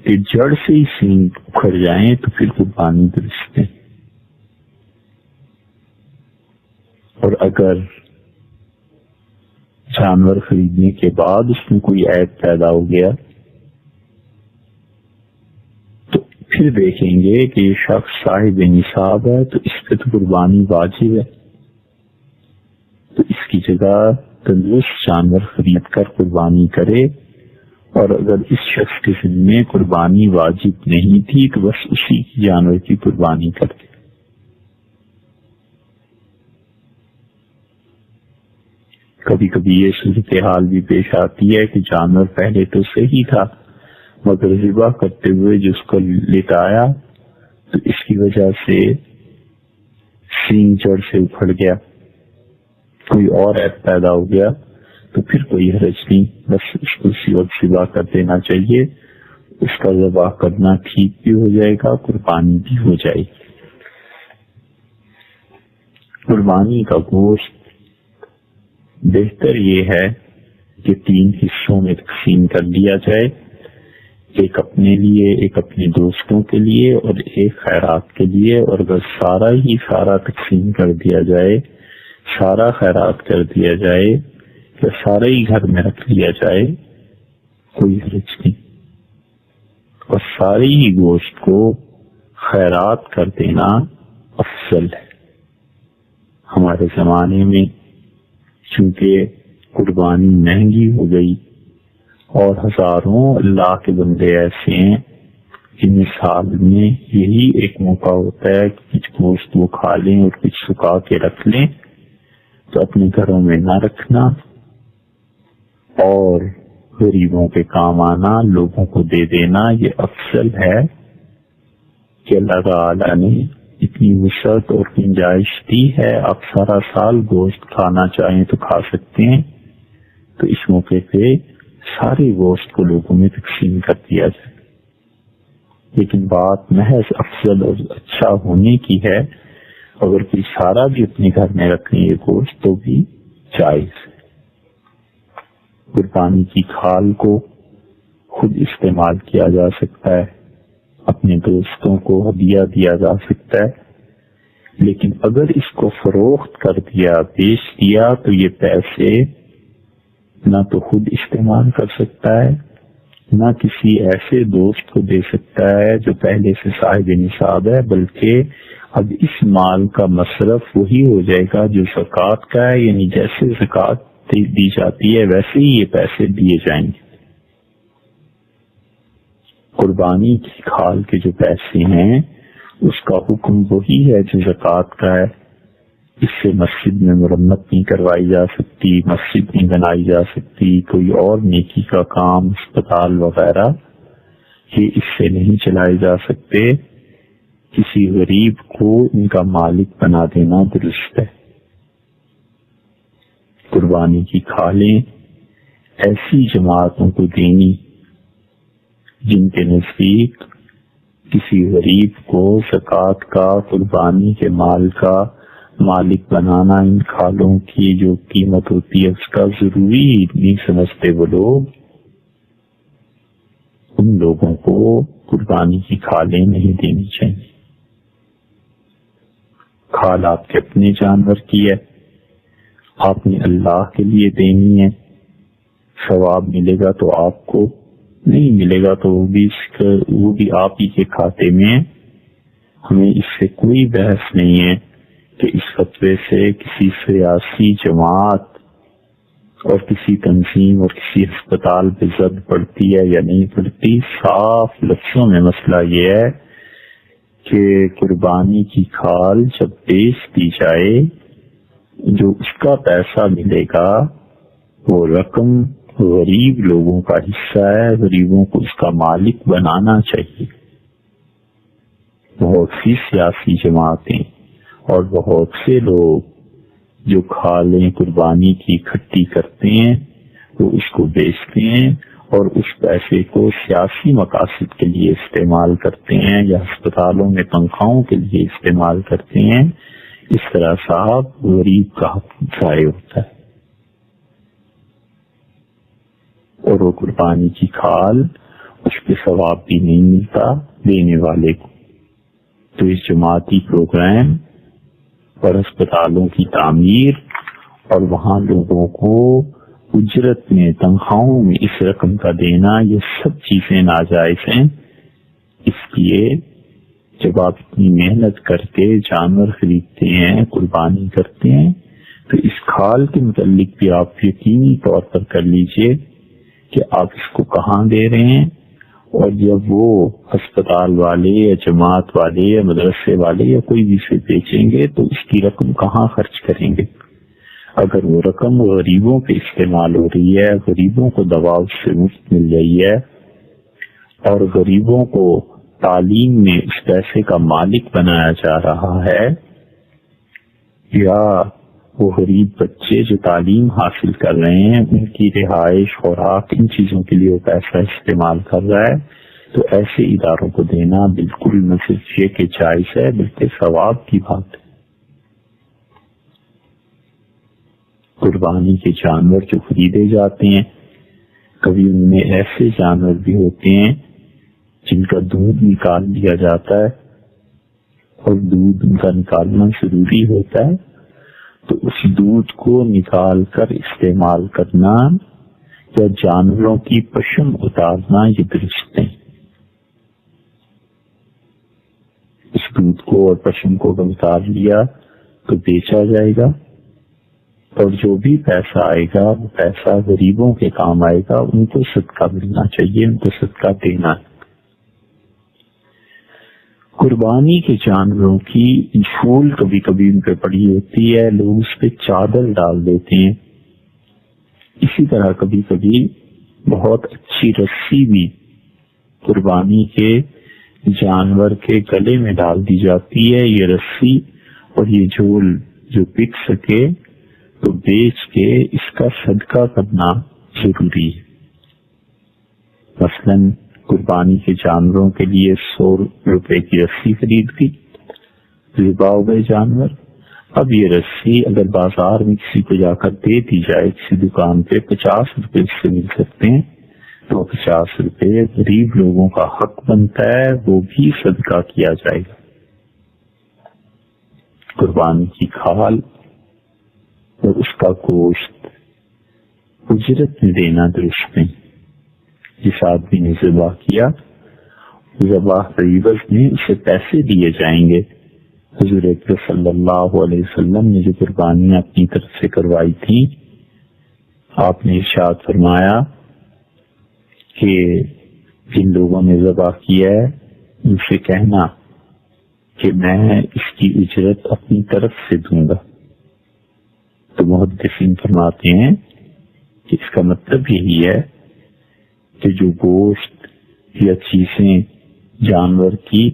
کہ جڑ سے ہی سینگ اکھڑ جائیں تو پھر قربانی درست ہے، اور اگر جانور خریدنے کے بعد اس میں کوئی عیب پیدا ہو گیا تو پھر دیکھیں گے کہ یہ شخص صاحب نصاب ہے تو اس پہ تو قربانی واجب ہے، تو اس کی جگہ تندرست جانور خرید کر قربانی کرے، اور اگر اس شخص کے ذمے قربانی واجب نہیں تھی تو بس اسی جانور کی قربانی کر دے۔ کبھی کبھی یہ صورتحال بھی پیش آتی ہے کہ جانور پہلے تو صحیح تھا مگر ذبح کرتے ہوئے جس کو لٹایا تو اس کی وجہ سے سینگ جڑ سے اکھڑ گیا، کوئی اور عیب پیدا ہو گیا تو پھر کوئی حرج نہیں، بس اس کو اسی وقت ذبح کر دینا چاہیے، اس کا ذبح کرنا ٹھیک بھی ہو جائے گا، قربانی بھی ہو جائے گی۔ قربانی کا گوشت بہتر یہ ہے کہ 3 حصوں میں تقسیم کر لیا جائے، ایک اپنے لیے، ایک اپنے دوستوں کے لیے اور ایک خیرات کے لیے، اور اگر سارا تقسیم کر دیا جائے، سارا خیرات کر دیا جائے یا سارا ہی گھر میں رکھ لیا جائے کوئی حرج نہیں، اور سارے ہی گوشت کو خیرات کر دینا افضل ہے۔ ہمارے زمانے میں چونکہ قربانی مہنگی ہو گئی اور ہزاروں اللہ کے بندے ایسے ہیں جن سال میں یہی ایک موقع ہوتا ہے کہ کچھ گوشت وہ کھا لیں اور کچھ سکھا کے رکھ لیں، تو اپنے گھروں میں نہ رکھنا اور غریبوں کے کام آنا، لوگوں کو دے دینا، یہ افضل ہے کہ اللہ تعالی نے اتنی وسعت اور گنجائش دی ہے، آپ سارا سال گوشت کھانا چاہیں تو کھا سکتے ہیں، تو اس موقع پہ سارے گوشت کو لوگوں میں تقسیم کر دیا جائے۔ لیکن بات محض افضل اور اچھا ہونے کی ہے، اگر کوئی سارا بھی اپنے گھر میں رکھیں یہ گوشت تو بھی جائز ہے۔ قربانی کی کھال کو خود استعمال کیا جا سکتا ہے، اپنے دوستوں کو ہدیہ دیا جا سکتا ہے، لیکن اگر اس کو فروخت کر دیا، بیچ دیا، تو یہ پیسے نہ تو خود استعمال کر سکتا ہے، نہ کسی ایسے دوست کو دے سکتا ہے جو پہلے سے صاحب نصاب ہے، بلکہ اب اس مال کا مصرف وہی ہو جائے گا جو زکوٰۃ کا ہے، یعنی جیسے زکوٰۃ دی جاتی ہے ویسے ہی یہ پیسے دیے جائیں گے۔ قربانی کی کھال کے جو پیسے ہیں اس کا حکم وہی ہے جو زکوٰۃ کا ہے، اس سے مسجد میں مرمت نہیں کروائی جا سکتی، مسجد نہیں بنائی جا سکتی، کوئی اور نیکی کا کام، اسپتال وغیرہ یہ اس سے نہیں چلائے جا سکتے، کسی غریب کو ان کا مالک بنا دینا درست ہے۔ قربانی کی کھالیں ایسی جماعتوں کو دینی جن کے نزدیک کسی غریب کو زکوٰۃ کا، قربانی کے مال کا مالک بنانا، ان کھالوں کی جو قیمت ہوتی ہے اس کا ضروری نہیں سمجھتے وہ لوگ، ان لوگوں کو قربانی کی کھالیں نہیں دینی چاہیے۔ کھال آپ کے اپنے جانور کی ہے، آپ نے اللہ کے لیے دینی ہے، ثواب ملے گا تو آپ کو، نہیں ملے گا تو وہ بھی آپ ہی کے کھاتے میں۔ ہمیں اس سے کوئی بحث نہیں ہے کہ اس فتوے سے کسی سیاسی جماعت اور کسی تنظیم اور کسی ہسپتال پہ زد پڑتی ہے یا نہیں پڑتی۔ صاف لفظوں میں مسئلہ یہ ہے کہ قربانی کی کھال جب بیچ دی جائے، جو اس کا پیسہ ملے گا وہ رقم غریب لوگوں کا حصہ ہے، غریبوں کو اس کا مالک بنانا چاہیے۔ بہت سی سیاسی جماعتیں اور بہت سے لوگ جو کھالیں قربانی کی اکٹھی کرتے ہیں وہ اس کو بیچتے ہیں اور اس پیسے کو سیاسی مقاصد کے لیے استعمال کرتے ہیں یا ہسپتالوں میں تنخواہوں کے لیے استعمال کرتے ہیں۔ اس طرح صاحب غریب کا حق ضائع ہوتا ہے، اور وہ قربانی کی کھال اس پہ ثواب بھی نہیں ملتا دینے والے کو۔ تو اس جماعتی پروگرام اور ہسپتالوں کی تعمیر اور وہاں لوگوں کو اجرت میں، تنخواہوں میں اس رقم کا دینا، یہ سب چیزیں ناجائز ہیں۔ اس لیے جب آپ اتنی محنت کر کے جانور خریدتے ہیں، قربانی کرتے ہیں، تو اس کھال کے متعلق بھی آپ یقینی طور پر کر لیجئے کہ آپ اس کو کہاں دے رہے ہیں، اور جب وہ ہسپتال والے یا جماعت والے یا مدرسے والے یا کوئی بھی سے بیچیں گے تو اس کی رقم کہاں خرچ کریں گے۔ اگر وہ رقم غریبوں پہ استعمال ہو رہی ہے، غریبوں کو دوا اس سے مفت مل رہی ہے، اور غریبوں کو تعلیم میں اس پیسے کا مالک بنایا جا رہا ہے، یا وہ غریب بچے جو تعلیم حاصل کر رہے ہیں ان کی رہائش، خوراک، ان چیزوں کے لیے وہ پیسہ استعمال کر رہا ہے، تو ایسے اداروں کو دینا بالکل نہ صرف یہ کہ جائز ہے بلکہ ثواب کی بات ہے۔ قربانی کے جانور جو خریدے جاتے ہیں، کبھی ان میں ایسے جانور بھی ہوتے ہیں جن کا دودھ نکال لیا جاتا ہے، اور دودھ ان کا نکالنا ضروری ہوتا ہے، تو اس دودھ کو نکال کر استعمال کرنا یا جانوروں کی پشم اتارنا یہ درست نہیں۔ اس دودھ کو اور پشم کو اتار لیا تو بیچا جائے گا، اور جو بھی پیسہ آئے گا وہ پیسہ غریبوں کے کام آئے گا، ان کو صدقہ ملنا چاہیے، ان کو صدقہ دینا ہے۔ قربانی کے جانوروں کی جھول کبھی کبھی ان پہ پڑی ہوتی ہے، لوگ اس پہ چادر ڈال دیتے ہیں۔ اسی طرح کبھی کبھی بہت اچھی رسی بھی قربانی کے جانور کے گلے میں ڈال دی جاتی ہے۔ یہ رسی اور یہ جھول جو بک سکے تو بیچ کے اس کا صدقہ کرنا ضروری ہے۔ مثلاً قربانی کے جانوروں کے لیے 100 روپے کی رسی خرید کی، ذبح ہو گئے جانور، اب یہ رسی اگر بازار میں کسی کو جا کر دے دی جائے، کسی دکان پہ 50 روپے اس سے مل سکتے ہیں، تو 50 روپے غریب لوگوں کا حق بنتا ہے، وہ بھی صدقہ کیا جائے گا۔ قربانی کی کھال اور اس کا گوشت اجرت میں دینا درست نہیں۔ جس آدمی نے ذبح کیا، ذبح عوض میں اسے پیسے دیے جائیں گے۔ حضور اکرم صلی اللہ علیہ وسلم نے جو قربانیاں اپنی طرف سے کروائی تھیں، آپ نے ارشاد فرمایا کہ جن لوگوں نے ذبح کیا ہے ان سے کہنا کہ میں اس کی اجرت اپنی طرف سے دوں گا۔ تو محدثین فرماتے ہیں کہ اس کا مطلب یہی ہے کہ جو گوشت یا چیزیں جانور کی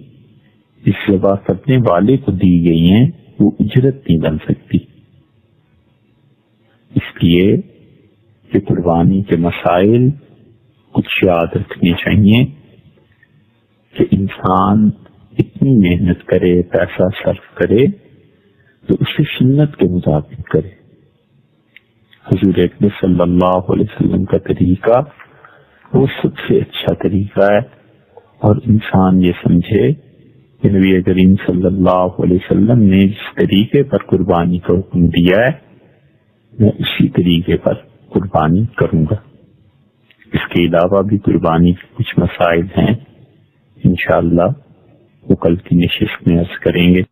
اس ذبح کرنے والے کو دی گئی ہیں وہ اجرت نہیں بن سکتی۔ اس لیے کہ قربانی کے مسائل کچھ یاد رکھنے چاہیے کہ انسان اتنی محنت کرے، پیسہ صرف کرے تو اسے سنت کے مطابق کرے۔ حضور اکرم صلی اللہ علیہ وسلم کا طریقہ وہ سب سے اچھا طریقہ ہے، اور انسان یہ سمجھے کہ نبی کریم صلی اللہ علیہ وسلم نے جس طریقے پر قربانی کا حکم دیا ہے میں اسی طریقے پر قربانی کروں گا۔ اس کے علاوہ بھی قربانی کے کچھ مسائل ہیں، انشاءاللہ وہ کل کی نشست میں عرض کریں گے۔